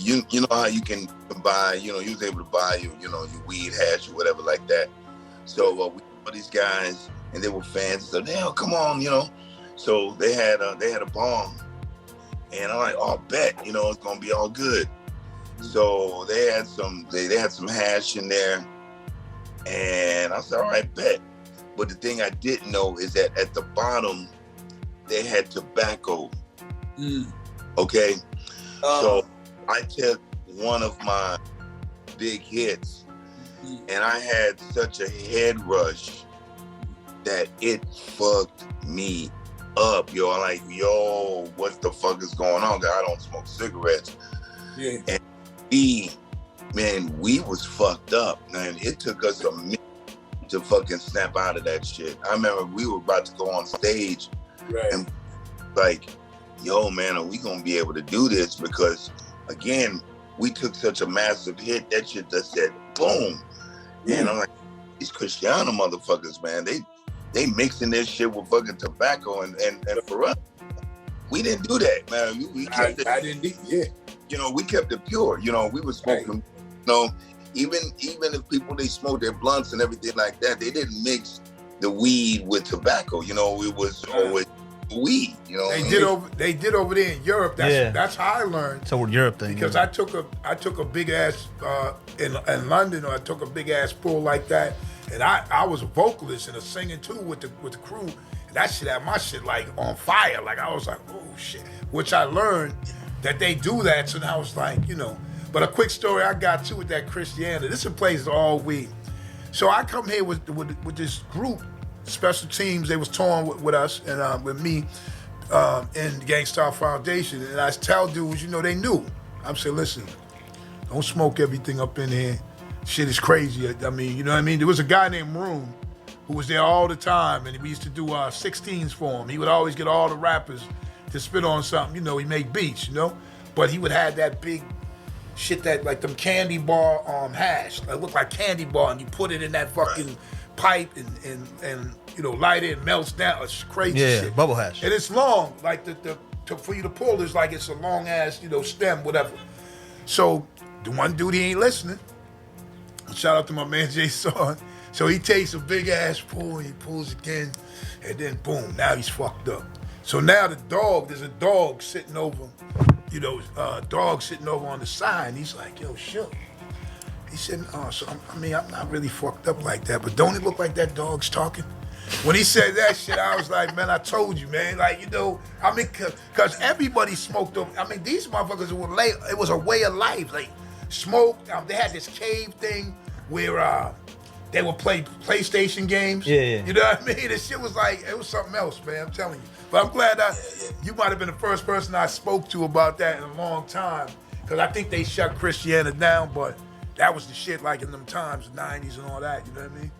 how you can buy, you know, you was able to buy your weed, hash, or whatever like that. So we saw these guys, and they were fans. So hell, come on, you know. So they had a bomb. And I'm like, oh, bet, you know, it's gonna be all good. So they had some hash in there, and I said, all right, bet. But the thing I didn't know is that at the bottom they had tobacco. Okay, so I took one of my big hits, and I had such a head rush that it fucked me up, yo. Like, yo, what the fuck is going on? I don't smoke cigarettes. Yeah. And we was fucked up, man. It took us a minute to fucking snap out of that shit. I remember we were about to go on stage, and like, yo, man, are we gonna be able to do this? Because again, we took such a massive hit, that shit just said boom. And I'm like, these Christiana motherfuckers, man, they mixing this shit with fucking tobacco, and for us, we didn't do that, man. We kept it. I didn't. Yeah. You know, we kept it pure. You know, we were smoking. You know, even if people, they smoked their blunts and everything like that, they didn't mix the weed with tobacco. You know, it was always weed. You know, they did over there in Europe. That's how I learned. So Europe thing. Because I took a big ass in London. Or I took a big ass pull like that. And I was a vocalist and a singing too with the crew. And that shit had my shit like on fire. Like, I was like, oh shit. Which I learned that they do that. So I was like, you know. But a quick story I got too with that Christianity. This is a place all weed. So I come here with this group, special teams. They was touring with us and with me in the Gang Starr Foundation. And I tell dudes, you know, they knew. I'm saying, listen, don't smoke everything up in here. Shit is crazy. I mean, you know what I mean? There was a guy named Room who was there all the time, and we used to do 16s for him. He would always get all the rappers to spit on something. You know, he made beats, you know? But he would have that big shit that, like them candy bar hash. It looked like candy bar, and you put it in that fucking pipe and you know, light it, and melts down. It's crazy shit. Yeah, bubble hash. And it's long. Like, for you to pull, it's like it's a long-ass, you know, stem, whatever. So the one dude, he ain't listening. Shout out to my man Jay Son. So he takes a big ass pull, and he pulls again, and then boom, now he's fucked up. So now there's a dog sitting over, you know, sitting over on the side, and he's like, yo, shook. He said, I'm not really fucked up like that, but don't it look like that dog's talking? When he said that shit, I was like, man, I told you, man. Like, you know, I mean, cause everybody smoked up. I mean, these motherfuckers it was a way of life. Like, smoke. They had this cave thing where they would play PlayStation games. Yeah. You know what I mean? The shit was like, it was something else, man. I'm telling you. But I'm glad you might have been the first person I spoke to about that in a long time. Cause I think they shut Christianity down, but that was the shit like in them times, the 90s and all that. You know what I mean?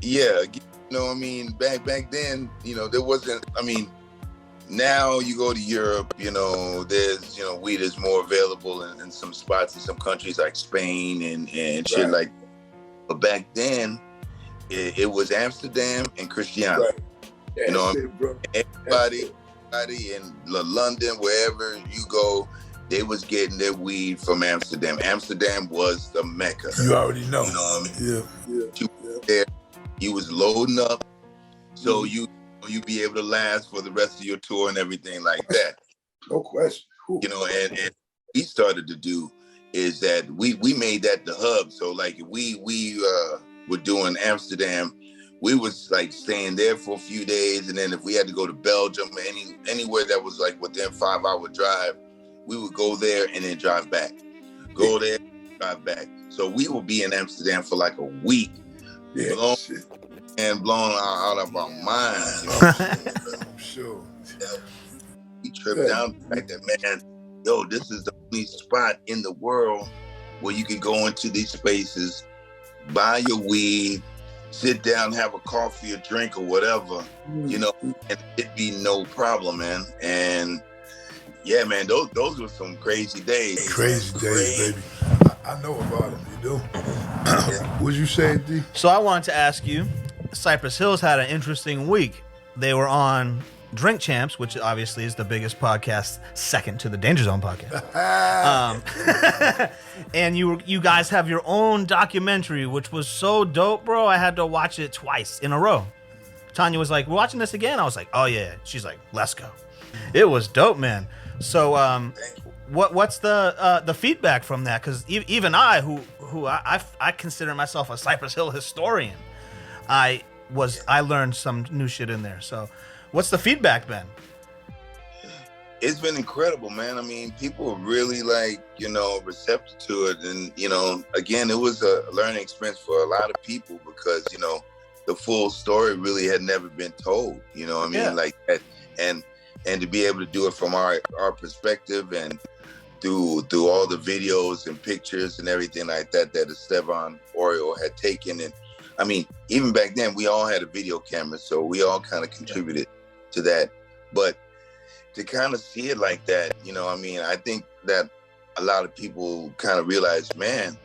Yeah. You know what I mean? Back then, you know, there wasn't, I mean, now you go to Europe, you know, there's, you know, weed is more available in some spots in some countries like Spain and shit like that. But back then, it was Amsterdam and Christianity. Right. Yeah, you know, everybody in London, wherever you go, they was getting their weed from Amsterdam. Amsterdam was the Mecca. You already know. You know what I mean? Yeah. You there, you was loading up, so you be able to last for the rest of your tour and everything like that. No question. Ooh. You know, and we started to do is that we made that the hub. So like we were doing Amsterdam, we was like staying there for a few days, and then if we had to go to Belgium or anywhere that was like within 5-hour drive, we would go there and then drive back. Go there, drive back. So we would be in Amsterdam for like a week. Yeah, blown out of our minds. You know? I'm sure. We tripped down the fact that, man, yo, this is the only spot in the world where you can go into these spaces, buy your weed, sit down, have a coffee or drink or whatever, you know, and it'd be no problem, man. And yeah, man, those were some crazy days. Crazy days, baby. I know about it. You do. What'd you say, D? So I wanted to ask you, Cypress Hill's had an interesting week. They were on Drink Champs, which obviously is the biggest podcast, second to the Danger Zone podcast. And you guys have your own documentary, which was so dope, bro. I had to watch it twice in a row. Tanya was like, "We're watching this again?" I was like, "Oh yeah." She's like, "Let's go." It was dope, man. So what's the feedback from that? Because even I, who I consider myself a Cypress Hill historian, I learned some new shit in there. So what's the feedback been? It's been incredible, man. I mean, people are really like, you know, receptive to it. And, you know, again, it was a learning experience for a lot of people because, you know, the full story really had never been told, you know what I mean? Like that. And to be able to do it from our perspective and through all the videos and pictures and everything like that Esteban Oreo had taken. And I mean, even back then we all had a video camera, so we all kind of contributed to that. But to kind of see it like that, you know, I mean, I think that a lot of people kind of realize, man,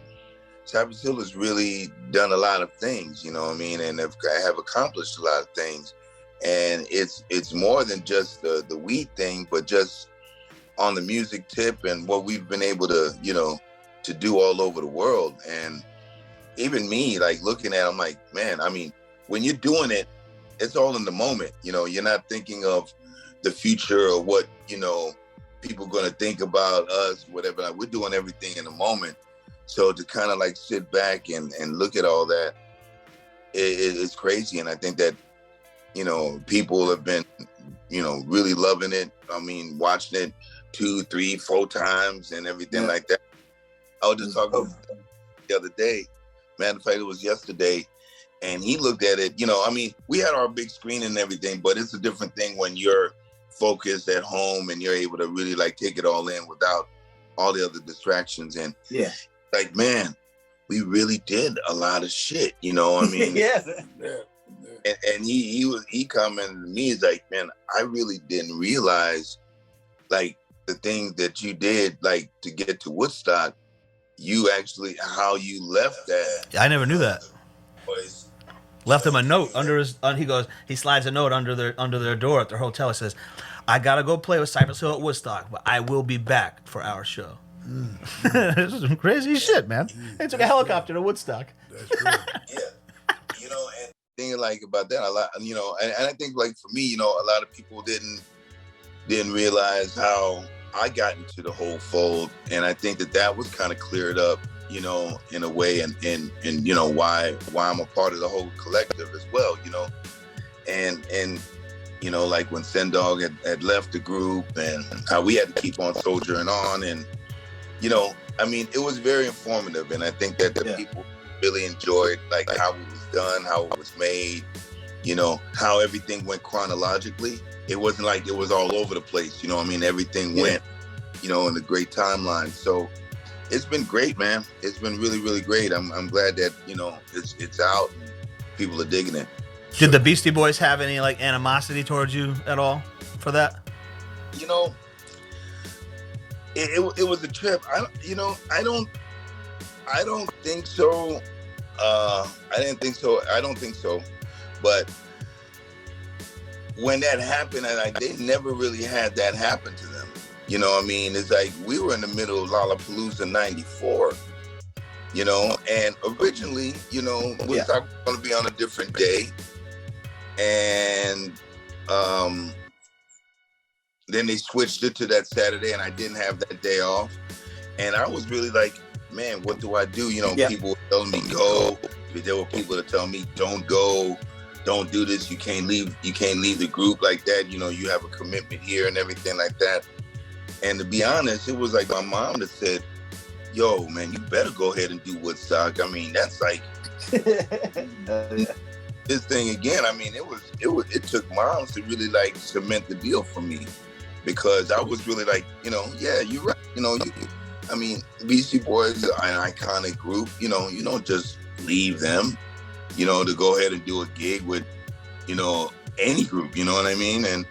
Cypress Hill has really done a lot of things, you know what I mean, and have accomplished a lot of things. And it's more than just the weed thing, but just on the music tip and what we've been able to, you know, to do all over the world. And even me, like looking at it, I'm like, man, I mean, when you're doing it, it's all in the moment. You know, you're not thinking of the future or what, you know, people going to think about us, whatever. Like, we're doing everything in the moment. So to kind of like sit back and look at all that, it's crazy. And I think that, you know, people have been, you know, really loving it. I mean, watching it 2, 3, 4 times and everything like that. I was just talking the other day. Matter of fact, it was yesterday. And he looked at it, you know, I mean, we had our big screen and everything, but it's a different thing when you're focused at home and you're able to really like take it all in without all the other distractions. And like, man, we really did a lot of shit, you know what I mean? And he commented to me, he's like, man, I really didn't realize like the thing that you did, like to get to Woodstock, you actually, how you left that. I never knew that. Left him a note under his, he slides a note under their door at their hotel. It says, "I gotta go play with Cypress Hill at Woodstock, but I will be back for our show." This is some crazy shit, man. They took a helicopter to Woodstock. That's cool. You know, and thinking like about that a lot, you know, and I think like for me, you know, a lot of people didn't realize how I got into the whole fold, and I think that was kind of cleared up, you know, in a way, and you know why I'm a part of the whole collective as well, you know. and you know, like when Sendog had left the group, and how we had to keep on soldiering on, and you know, I mean, it was very informative, and I think that the people really enjoyed like how it was done, how it was made, you know, how everything went chronologically. It wasn't like it was all over the place, you know what I mean? Everything went, you know, in a great timeline. So it's been great, man. It's been really, really great. I'm glad that, you know, it's out and people are digging it. Did the Beastie Boys have any like animosity towards you at all for that? You know, it was a trip. I don't think so. I don't think so. But when that happened, and they never really had that happen to them. You know what I mean? It's like we were in the middle of Lollapalooza '94, you know, and originally, you know, Woodstock was going to be on a different day. And then they switched it to that Saturday, and I didn't have that day off. And I was really like, man, what do I do? You know, people were telling me go. There were people that tell me don't go, don't do this. You can't leave the group like that. You know, you have a commitment here and everything like that. And to be honest, it was like my mom that said, yo, man, you better go ahead and do Woodstock. I mean, that's like this thing again. I mean, it took moms to really like cement the deal for me, because I was really like, you know, yeah, you're right. You know, I mean, Beastie Boys are an iconic group. You know, you don't just leave them, you know, to go ahead and do a gig with, you know, any group, you know what I mean? And,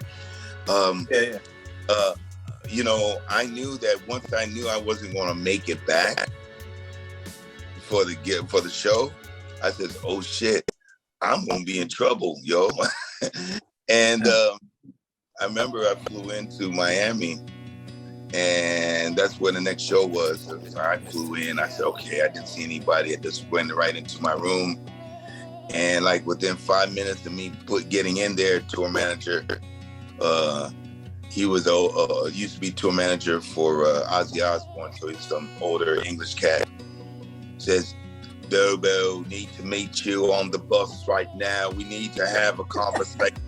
you know, I knew that once I knew I wasn't going to make it back for the show, I said, oh shit, I'm going to be in trouble, yo. And I remember I flew into Miami, and that's where the next show was. So I flew in. I said, okay, I didn't see anybody. I just went right into my room. And like within 5 minutes of me getting in there, tour manager, he was used to be tour manager for Ozzy Osbourne, so he's some older English cat. Says, Bobo, need to meet you on the bus right now. We need to have a conversation.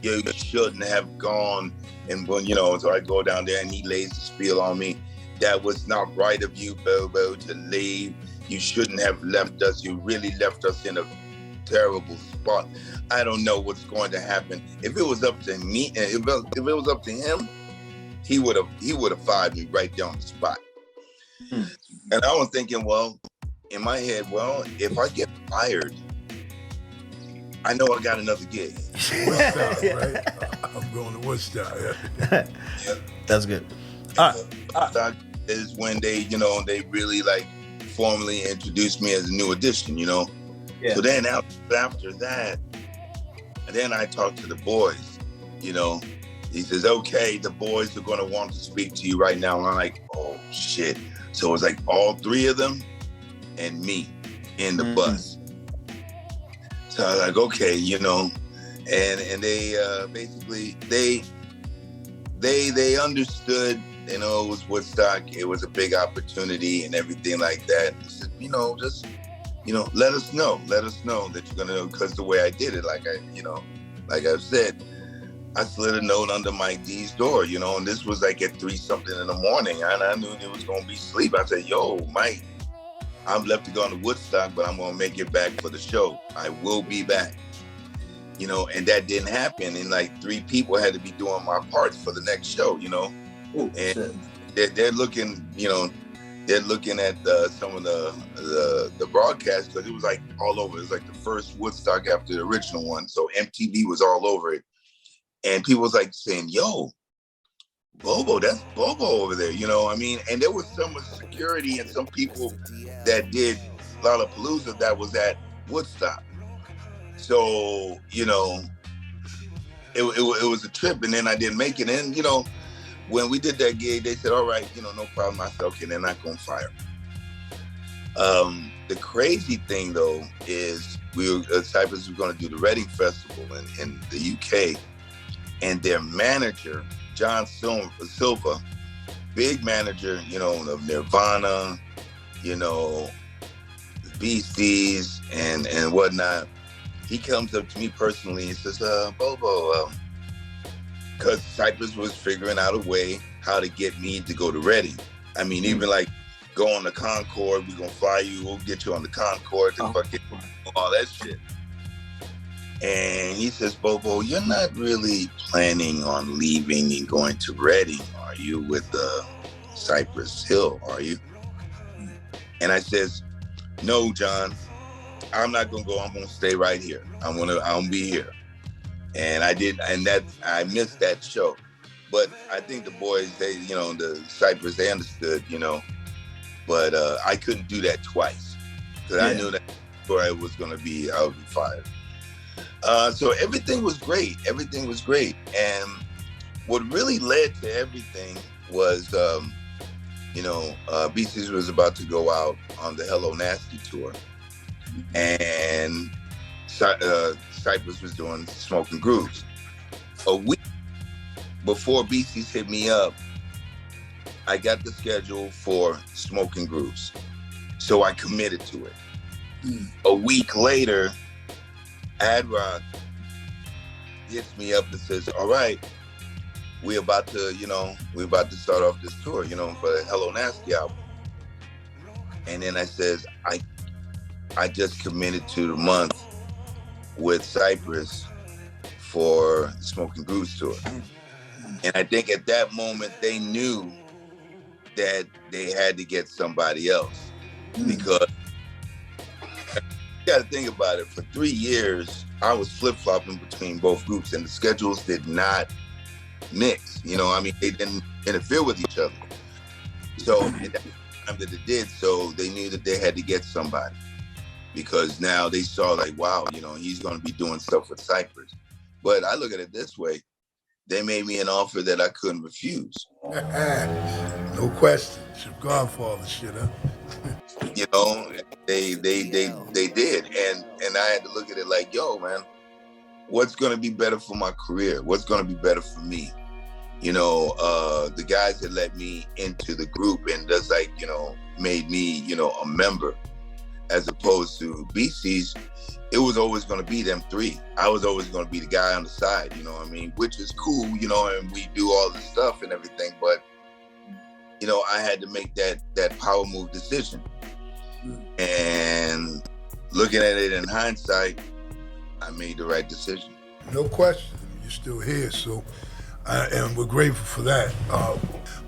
You shouldn't have gone. And when, you know, so I go down there and he lays the spiel on me. That was not right of you, Bobo, to leave. You shouldn't have left us. You really left us in a terrible spot. I don't know what's going to happen. If it was up to me, if it was up to him, he would have fired me right there on the spot. And I was thinking, well, in my head, well, if I get fired, I know I got another gig. Woodstock, right? I'm going to Woodstock. That's good. Woodstock is when they, you know, they really like formally introduced me as a new addition, you know. So then after that, then I talked to the boys, you know. He says, okay, the boys are going to want to speak to you right now. And I'm like, oh, shit. So it was like all three of them and me in the bus. So I was like, okay, you know. And they basically, they understood, you know, it was Woodstock. It was a big opportunity and everything like that. He said, you know, just, you know, let us know that you're going to, because the way I did it, like I've said, I slid a note under Mike D's door, you know, and this was like at 3-something in the morning, and I knew it was going to be sleep. I said, yo, Mike, I'm left to go to Woodstock, but I'm going to make it back for the show. I will be back, you know, and that didn't happen. And like 3 people had to be doing my parts for the next show, you know. Ooh, and they're looking, you know, they're looking at some of the broadcasts, because it was like all over. It was like the first Woodstock after the original one. So MTV was all over it. And people was like saying, yo, Bobo, that's Bobo over there, you know what I mean? And there was some security and some people that did Lollapalooza that was at Woodstock. So, you know, it was a trip, and then I didn't make it. And, you know, when we did that gig, they said, all right, you know, no problem. I said, okay, they're not going to fire me. The crazy thing, though, is Cypress was going to do the Reading Festival in the UK, and their manager, John Silva, big manager, you know, of Nirvana, you know, Beasties and whatnot. he comes up to me personally and says, Bobo, because Cypress was figuring out a way how to get me to go to Reading. I mean, even like go on the Concorde, we're gonna fly you, we'll get you on the Concorde to fucking all that shit. And he says, Bobo, you're not really planning on leaving and going to Reading, are you, with Cypress Hill, are you? And I says, no, John, I'm not gonna go, I'm gonna stay right here. I'm gonna be here. And I missed that show. But I think the boys, they, the Cypress, they understood, but I couldn't do that twice. Because I knew that before I was gonna be, I would be fired. So everything was great. Everything was great. And what really led to everything was, Beasties was about to go out on the Hello Nasty tour. And Cypress was doing Smoking Grooves. A week before Beasties hit me up, I got the schedule for Smoking Grooves. So I committed to it. A week later, Ad Rock hits me up and says, all right, we're about to start off this tour, for the Hello Nasty album. And then I says, I just committed to the month with Cypress for the Smoking Grooves tour. And I think at that moment they knew that they had to get somebody else. Because you gotta think about it, for 3 years, I was flip-flopping between both groups and the schedules did not mix. They didn't interfere with each other. So at that time that it did, so they knew that they had to get somebody. Because now they saw like, wow, he's going to be doing stuff with Cypress. But I look at it this way. They made me an offer that I couldn't refuse. No question. It's your Godfather shit, huh? They did. And I had to look at it like, yo, man, what's going to be better for my career? What's going to be better for me? The guys that let me into the group and just like, made me, a member. As opposed to Beasties, it was always going to be them three. I was always going to be the guy on the side, which is cool, and we do all this stuff and everything. But, I had to make that power move decision. And looking at it in hindsight, I made the right decision. No question. You're still here, so and we're grateful for that.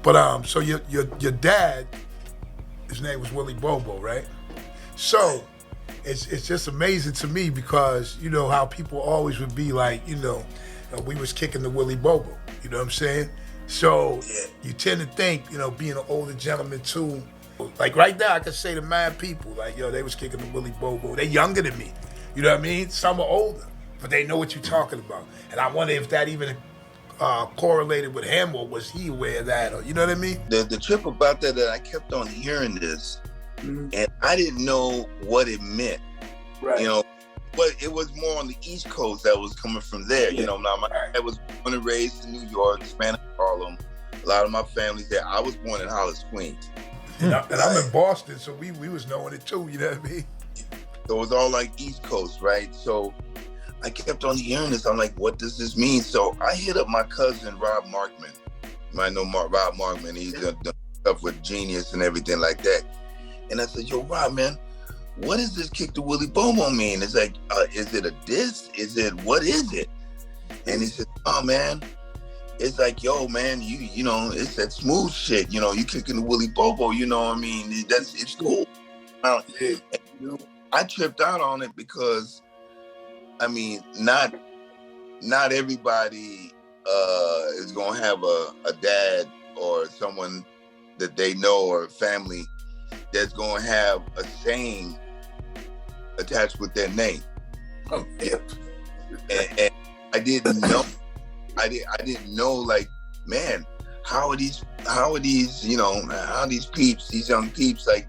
But so your dad, his name was Willie Bobo, right? So it's just amazing to me because you know how people always would be like, we was kicking the Willie Bobo, you know what I'm saying? So you tend to think, being an older gentleman too, like right now I can say to mad people, like, they was kicking the Willie Bobo. They younger than me, you know what I mean? Some are older, but they know what you're talking about. And I wonder if that even correlated with him, or was he aware of that, or you know what I mean? The trip about that I kept on hearing this, and I didn't know what it meant. Right. But it was more on the East Coast that was coming from there. Now my dad was born and raised in New York, Spanish Harlem. A lot of my family's there. I was born in Hollis, Queens. And I'm in Boston, so we was knowing it too, you know what I mean? So it was all like East Coast, right? So I kept on hearing this. I'm like, what does this mean? So I hit up my cousin, Rob Markman. You might know Rob Markman. He's done stuff with Genius and everything like that. And I said, yo, Rob, man, what does this kick the Willie Bobo mean? It's like, is it a diss? What is it? And he said, oh, man, it's like, yo, man, you know, it's that smooth shit. You kicking the Willie Bobo, you know what I mean? It's cool. I tripped out on it because, I mean, not everybody is going to have a dad or someone that they know or a family that's going to have a saying attached with their name. And I didn't know. I didn't know, like, man, how are these peeps, these young peeps, like,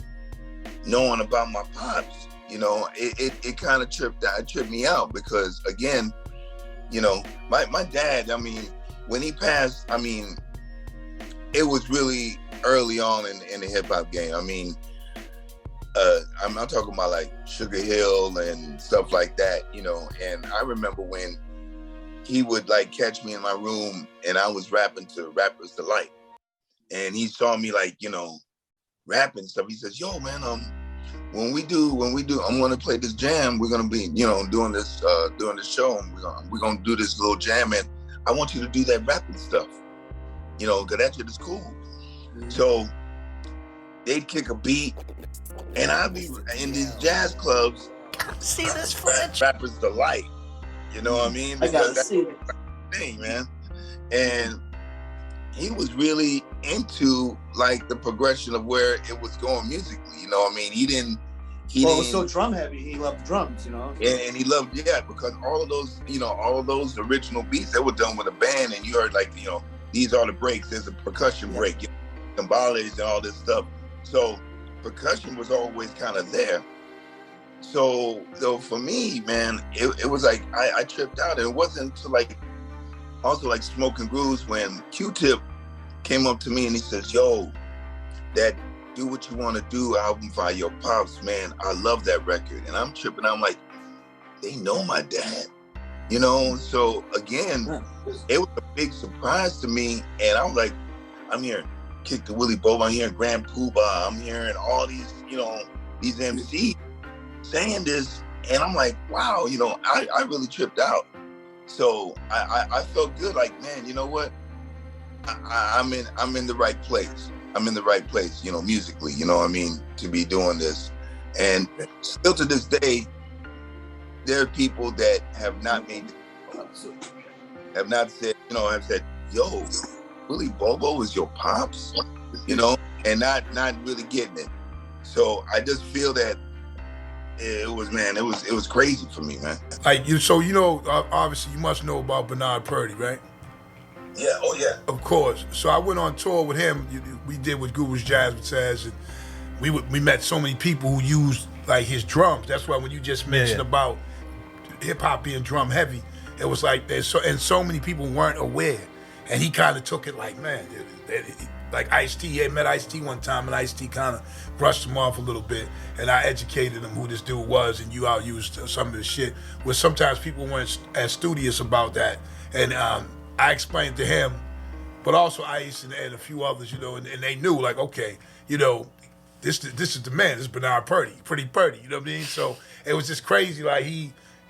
knowing about my pops? It kind of tripped me out because, again, my dad, I mean, when he passed, I mean, it was really early on in the hip hop game. I mean, I'm talking about like Sugar Hill and stuff like that, you know. And I remember when he would like catch me in my room and I was rapping to Rapper's Delight, and he saw me like, you know, rapping stuff. He says, "Yo, man, when we do, I'm gonna play this jam. We're gonna be, you know, doing this show, and we're gonna do this little jam, and I want you to do that rapping stuff, you know, because that shit is cool." Mm-hmm. So they'd kick a beat, and I'd be in these jazz clubs. See this footage? Rapper's Delight, you know what I mean? Because I gotta see it. Thing, man. And he was really into like the progression of where it was going musically, you know what I mean? It was so drum heavy. He loved drums, you know? And he loved, because all of those, you know, all of those original beats, they were done with a band, and you heard like, you know, these are the breaks. There's a percussion break, you know, timbales and all this stuff. So percussion was always kind of there. So for me, man, it was like I tripped out, and it wasn't until like also like Smoking Grooves when Q-Tip came up to me and he says, "Yo, that Do What You Want to Do album by your pops, man, I love that record." And I'm tripping. I'm like, they know my dad, you know? So again, it was a big surprise to me. And I was like, I'm hearing Kick the Willie Bobo, I'm hearing Grand Poobah, I'm hearing all these, you know, these MCs saying this. And I'm like, wow, you know, I really tripped out. So I felt good, like, man, you know what? I'm in the right place. I'm in the right place, you know, musically, you know what I mean, to be doing this. And still to this day, there are people that have not made, have not said, you know, have said, "Yo, Willie Bobo is your pops," you know, and not really getting it. So I just feel that it was crazy for me, man. Like so you know, obviously you must know about Bernard Purdie, right? Yeah, oh yeah. Of course. So I went on tour with him. We did with Guru's Jazz with Taz, and we met so many people who used like his drums. That's why when you just mentioned about hip hop being drum heavy, it was like so many people weren't aware, and he kind of took it like, man, like Ice-T. He had met Ice-T one time, and Ice-T kind of brushed him off a little bit, and I educated him who this dude was, and you outused some of the shit. Where sometimes people weren't as studious about that, and I explained to him, but also Ice and a few others, you know, and they knew, like, okay, you know, this is the man. This is Bernard Purdie, Pretty Purdie, you know what I mean? So it was just crazy, like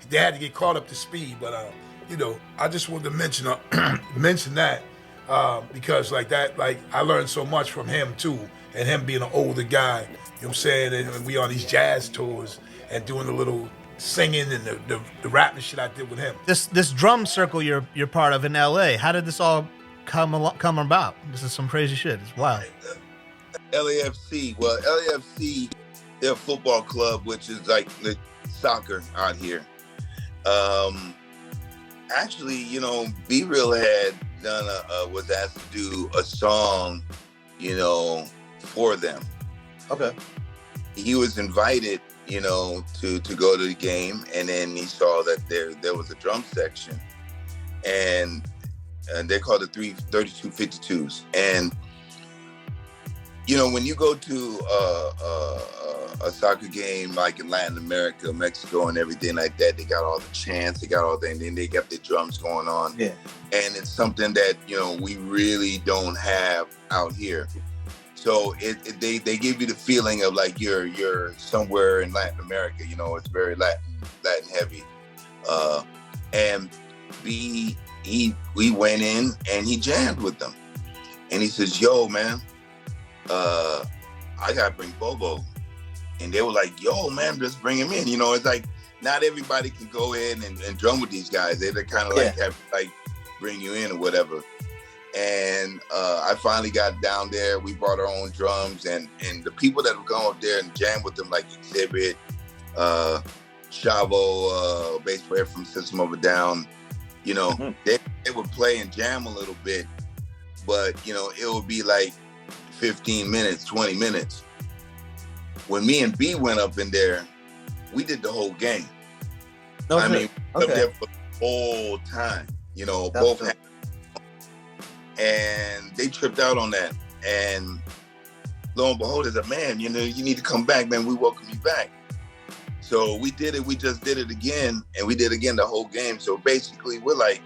they had to get caught up to speed. But you know, I just wanted to mention that because like that, like I learned so much from him too, and him being an older guy, you know what I'm saying? And we on these jazz tours and doing the little singing and the rapping shit I did with him. This drum circle you're part of in LA, how did this all come about? This is some crazy shit. It's wild. LAFC, well, LAFC, they're a football club, which is like the soccer out here. Actually, you know, Be Real had done was asked to do a song, you know, for them. Okay. He was invited, you know, to go to the game, and then he saw that there was a drum section, and they called it 3252s. And you know, when you go to a soccer game like in Latin America, Mexico, and everything like that, they got all the chants, they got all that, and then they got the drums going on. Yeah. And it's something that, you know, we really don't have out here. So they give you the feeling of like you're somewhere in Latin America. You know, it's very Latin heavy. And we went in and he jammed with them, and he says, "Yo, man, I gotta bring Bobo." And they were like, "Yo, man, just bring him in." You know, it's like not everybody can go in and drum with these guys. They kind of like have like bring you in or whatever. And I finally got down there. We brought our own drums, and the people that would go up there and jam with them, like Exhibit, Chavo, bass player from System of a Down, you know, they would play and jam a little bit, but you know, it would be like 15 minutes, 20 minutes. When me and B went up in there, we did the whole game. Okay. I mean, we up there for the whole time, you know, both hands. And they tripped out on that. And lo and behold, as a man, you know, you need to come back, man. We welcome you back. So we did it. We just did it again, and we did again the whole game. So basically, we're like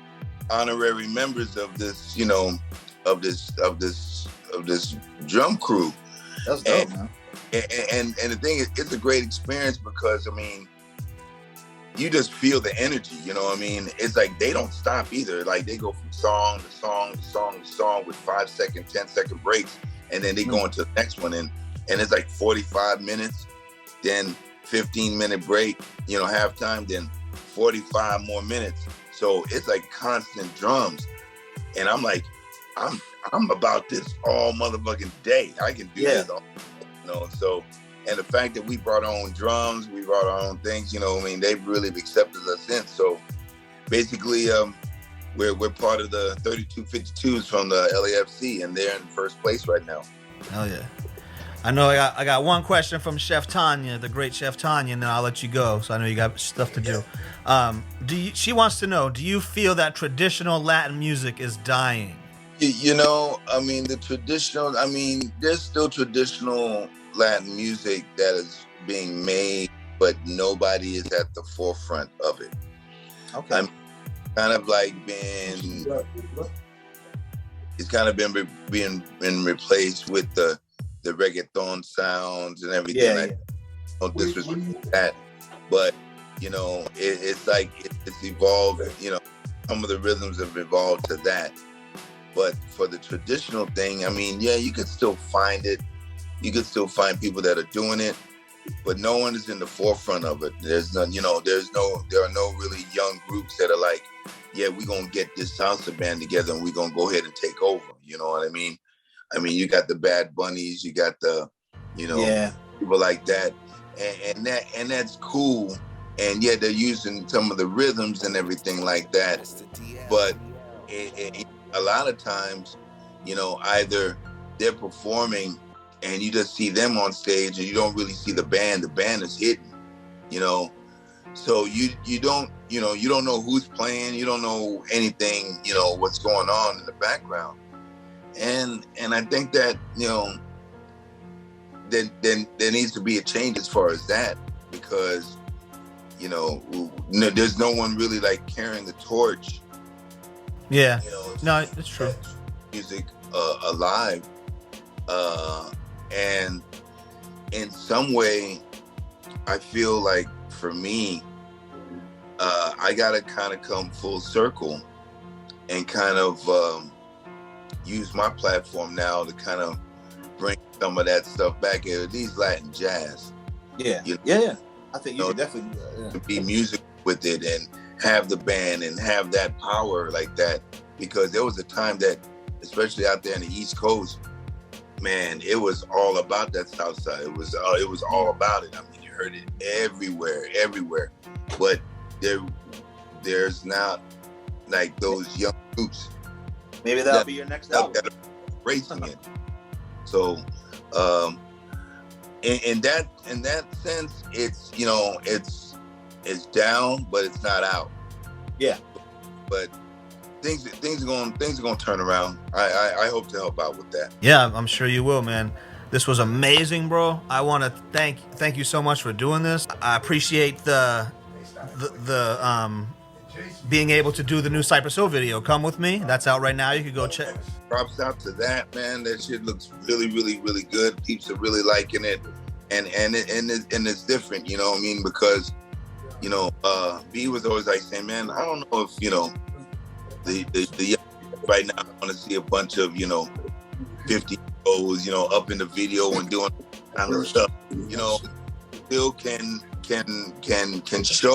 honorary members of this, you know, of this drum crew. That's dope, man. And the thing is, it's a great experience because, I mean, you just feel the energy, you know what I mean? It's like they don't stop either. Like they go from song to song to song to song with 5-second, 10-second breaks, and then they go into the next one, and it's like 45 minutes, then 15-minute break, you know, halftime, then 45 more minutes. So it's like constant drums, and I'm like, I'm about this all motherfucking day. I can do this all, you know. So, and the fact that we brought our own drums, we brought our own things, you know, I mean, they've really accepted us in. So basically, we're part of the 3252s from the LAFC, and they're in first place right now. Hell yeah. I know I got one question from Chef Tanya, the great Chef Tanya, and then I'll let you go. So I know you got stuff to do. She wants to know, do you feel that traditional Latin music is dying? You know, I mean, there's still traditional Latin music that is being made, but nobody is at the forefront of it. Okay. I'm kind of like it's kind of been replaced with the reggaeton sounds and everything. No disrespect to that, but you know, it's like it's evolved. You know, some of the rhythms have evolved to that. But for the traditional thing, I mean, yeah, you could still find it. You could still find people that are doing it, but no one is in the forefront of it. There's none, you know, there are no really young groups that are like, yeah, we're going to get this salsa band together and we're going to go ahead and take over. You know what I mean? I mean, you got the Bad Bunnies, you got the, you know, people like that. And that's cool. And yeah, they're using some of the rhythms and everything like that. But a lot of times, you know, either they're performing and you just see them on stage and you don't really see the band. The band is hidden, you know. So you don't know who's playing, you don't know anything, you know, what's going on in the background. And I think that, you know, then there needs to be a change as far as that, because, you know, there's no one really like carrying the torch. Yeah. You know, no, it's true. Music alive, and in some way, I feel like for me, I gotta kind of come full circle and kind of use my platform now to kind of bring some of that stuff back, at least Latin jazz. Yeah, you know, yeah. I think you could definitely do that. Yeah. To be music with it and have the band and have that power like that, because there was a time that, especially out there in the East Coast, man, it was all about that South Side. It was all about it. I mean, you heard it everywhere. But there's not like those young groups. Maybe that'll be your next album. That are racing it. So, in that sense, it's, you know, it's down, but it's not out. Yeah. But things are going to turn around. I hope to help out with that. Yeah, I'm sure you will, man. This was amazing, bro. I want to thank you so much for doing this. I appreciate the being able to do the new Cypress Hill video. Come with me. That's out right now. You can go check. Props out to that, man. That shit looks really, really, really good. People are really liking it, and it's different. You know what I mean? Because, you know, B was always like saying, man, I don't know if, you know, the young right now, I want to see a bunch of, you know, 50-year-olds, you know, up in the video and doing kind of stuff. You know, still can show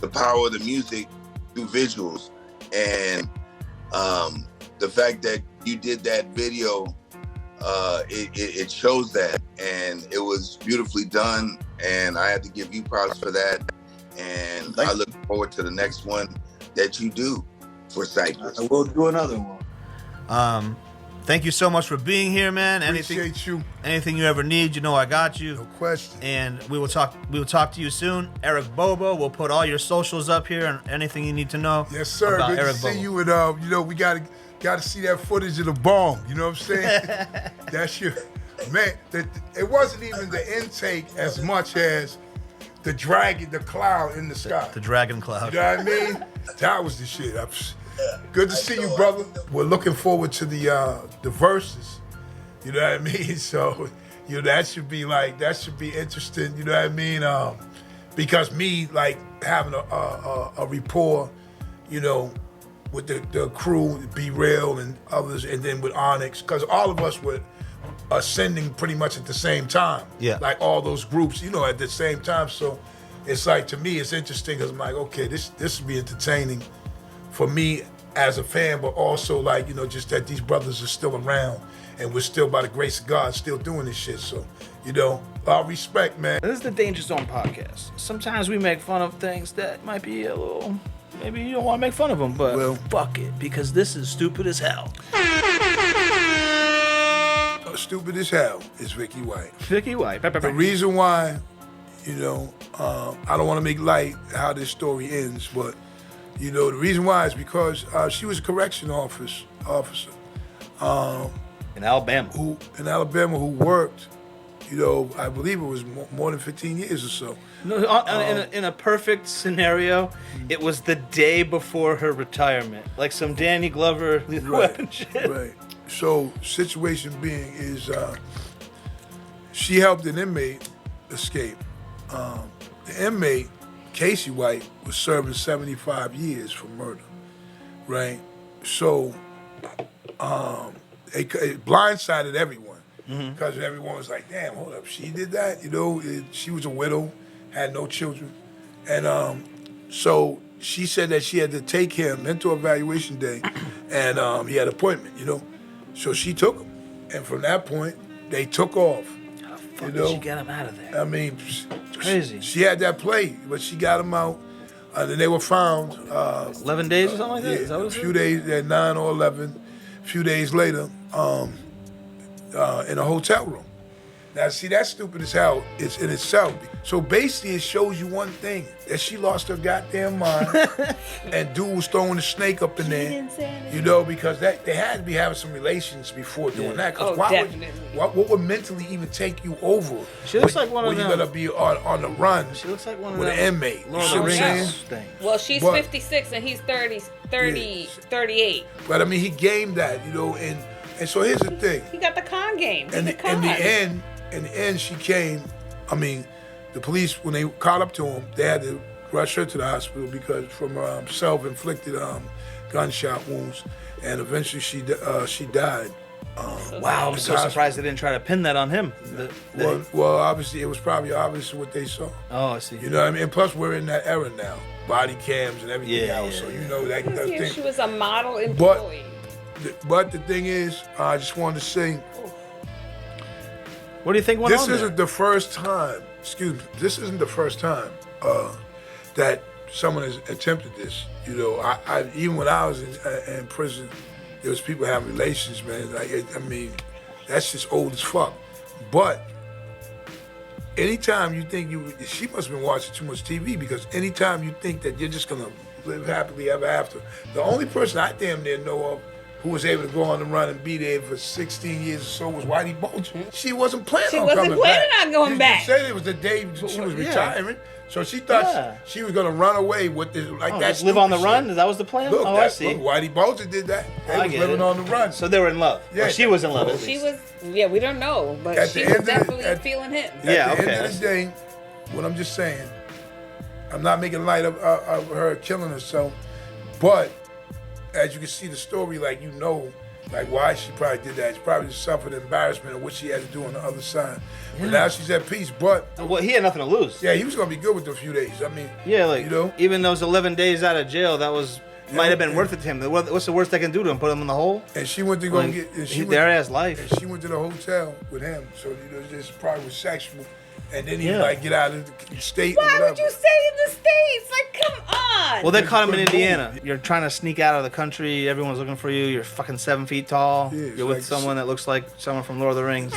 the power of the music through visuals, and the fact that you did that video, it shows that, and it was beautifully done, and I have to give you props for that, and I look forward to the next one that you do for Cypress. I will do another one. Thank you so much for being here, man. Appreciate you. Anything you ever need, you know I got you. No question. And we will talk to you soon. Eric Bobo, we'll put all your socials up here and anything you need to know. Yes, sir. About Good Eric to Bobo. see you. And you know, we gotta see that footage of the bomb. You know what I'm saying? That's your Man, it wasn't even the intake as much as the cloud in the sky. The dragon cloud. You know what I mean? That was the shit. Good to see you, brother. We're looking forward to the Verzuz. You know what I mean? So, that should be interesting. You know what I mean? Because me having a rapport, with the crew, Be Real and others, and then with Onyx, because all of us were ascending pretty much at the same time. Yeah. Like all those groups, at the same time. So it's to me, it's interesting because I'm like, okay, this would be entertaining for me as a fan, but also just that these brothers are still around and we're still, by the grace of God, still doing this shit. So, all respect, man. This is the Danger Zone podcast. Sometimes we make fun of things that might be a little, maybe you don't want to make fun of them, but fuck it, because this is stupid as hell. Stupid as hell is Vicki White. Vicki White. The reason why, I don't want to make light how this story ends, but, the reason why is because she was a correction officer. In Alabama. Who worked, I believe it was more than 15 years or so. No, in a perfect scenario, it was the day before her retirement. Like some Danny Glover weapon shit. Right. So, situation being is she helped an inmate escape. The inmate, Casey White, was serving 75 years for murder, right? So, it blindsided everyone because everyone was like, damn, hold up, she did that? She was a widow, had no children. And so she said that she had to take him into evaluation day and he had an appointment, So she took him. And from that point, they took off. How the fuck did she get him out of there? I mean, it's crazy. She had that play, but she got him out. Then they were found. 11 days or something like that? Yeah, Is that what a few days, 9 or 11. A few days later, in a hotel room. Now, see, that's stupid as hell. It's in itself. So basically, it shows you one thing, that she lost her goddamn mind, and dude was throwing a snake up in there, because they had to be having some relations before doing that. Because what would mentally even take you over? She looks like one of them. When you're going to be on the run. She looks like one of with them. an inmate. Lord of the Rings thing. Well, she's 56 and he's 38. But I mean, he gamed that, and so here's the thing. He got the con game. In the end, she came. I mean, the police, when they caught up to him, they had to rush her to the hospital because from self-inflicted gunshot wounds, and eventually she died. Wow, I'm so surprised they didn't try to pin that on him. Well, obviously, it was probably obvious what they saw. Oh, I see. You know what I mean? And plus, we're in that era now. Body cams and everything else. So, that thing. She was a model employee. But the thing is, I just wanted to say, what do you think went on there? This isn't the first time, that someone has attempted this. I even when I was in prison, there was people having relations, man. I mean, that's just old as fuck. But anytime you think she must have been watching too much TV, because anytime you think that you're just gonna live happily ever after, the only person I damn near know of who was able to go on the run and be there for 16 years or so was Whitey Bulger. She wasn't planning on coming back. She wasn't planning on going back. She said it was the day she was retiring, so she thought she was going to run away with this, that. Live on the run? That was the plan? Look, I see. Look, Whitey Bulger did that. They was living on the run. So they were in love. Yeah, or she was in love at least. She was, we don't know, but she was definitely feeling him. At the end of the day, what I'm just saying, I'm not making light of her killing herself, but as you can see the story, why she probably did that. She probably just suffered embarrassment of what she had to do on the other side. Yeah. But now she's at peace. But he had nothing to lose. Yeah, he was gonna be good with the few days. I mean, even those 11 days out of jail, that might have been worth it to him. What's the worst they can do to him? Put him in the hole? And she went to go get. There has life. And she went to the hotel with him. So this probably was sexual. And then he get out of the state. Why would you stay in the States? Come on. Well, they caught him in Indiana. You're trying to sneak out of the country. Everyone's looking for you. You're fucking 7 feet tall. Yeah, you're with someone that looks like someone from Lord of the Rings.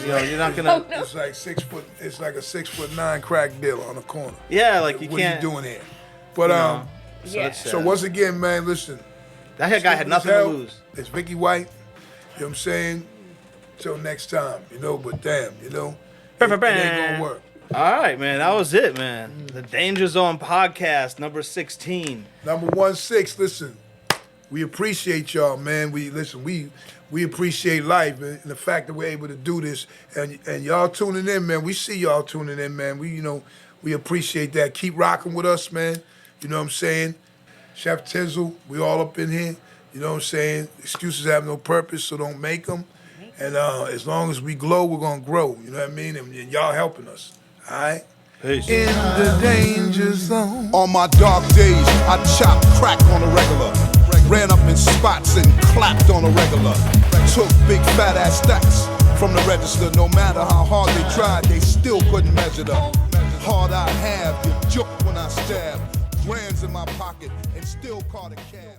You're not gonna. It's like 6 foot. It's like a 6'9" crack dealer on the corner. Yeah, you can't. What are you doing here? But So once again, man, listen. That guy had nothing to lose. It's Vicki White. You know what I'm saying? Till next time, you know, but damn, you know, it ain't gonna work. All right, man. That was it, man. The Danger Zone podcast, number 16. Number 16. Listen, we appreciate y'all, man. We appreciate life and the fact that we're able to do this. And y'all tuning in, man. We see y'all tuning in, man. We appreciate that. Keep rocking with us, man. You know what I'm saying? Chef Tizzle, we all up in here. You know what I'm saying? Excuses have no purpose, so don't make them. And as long as we glow, we're gonna grow. You know what I mean? And y'all helping us. All right? Peace. In the danger zone. On my dark days, I chopped crack on a regular. Ran up in spots and clapped on a regular. Took big fat ass stacks from the register. No matter how hard they tried, they still couldn't measure the hard I have. You joke when I stab. Grands in my pocket and still caught a cab.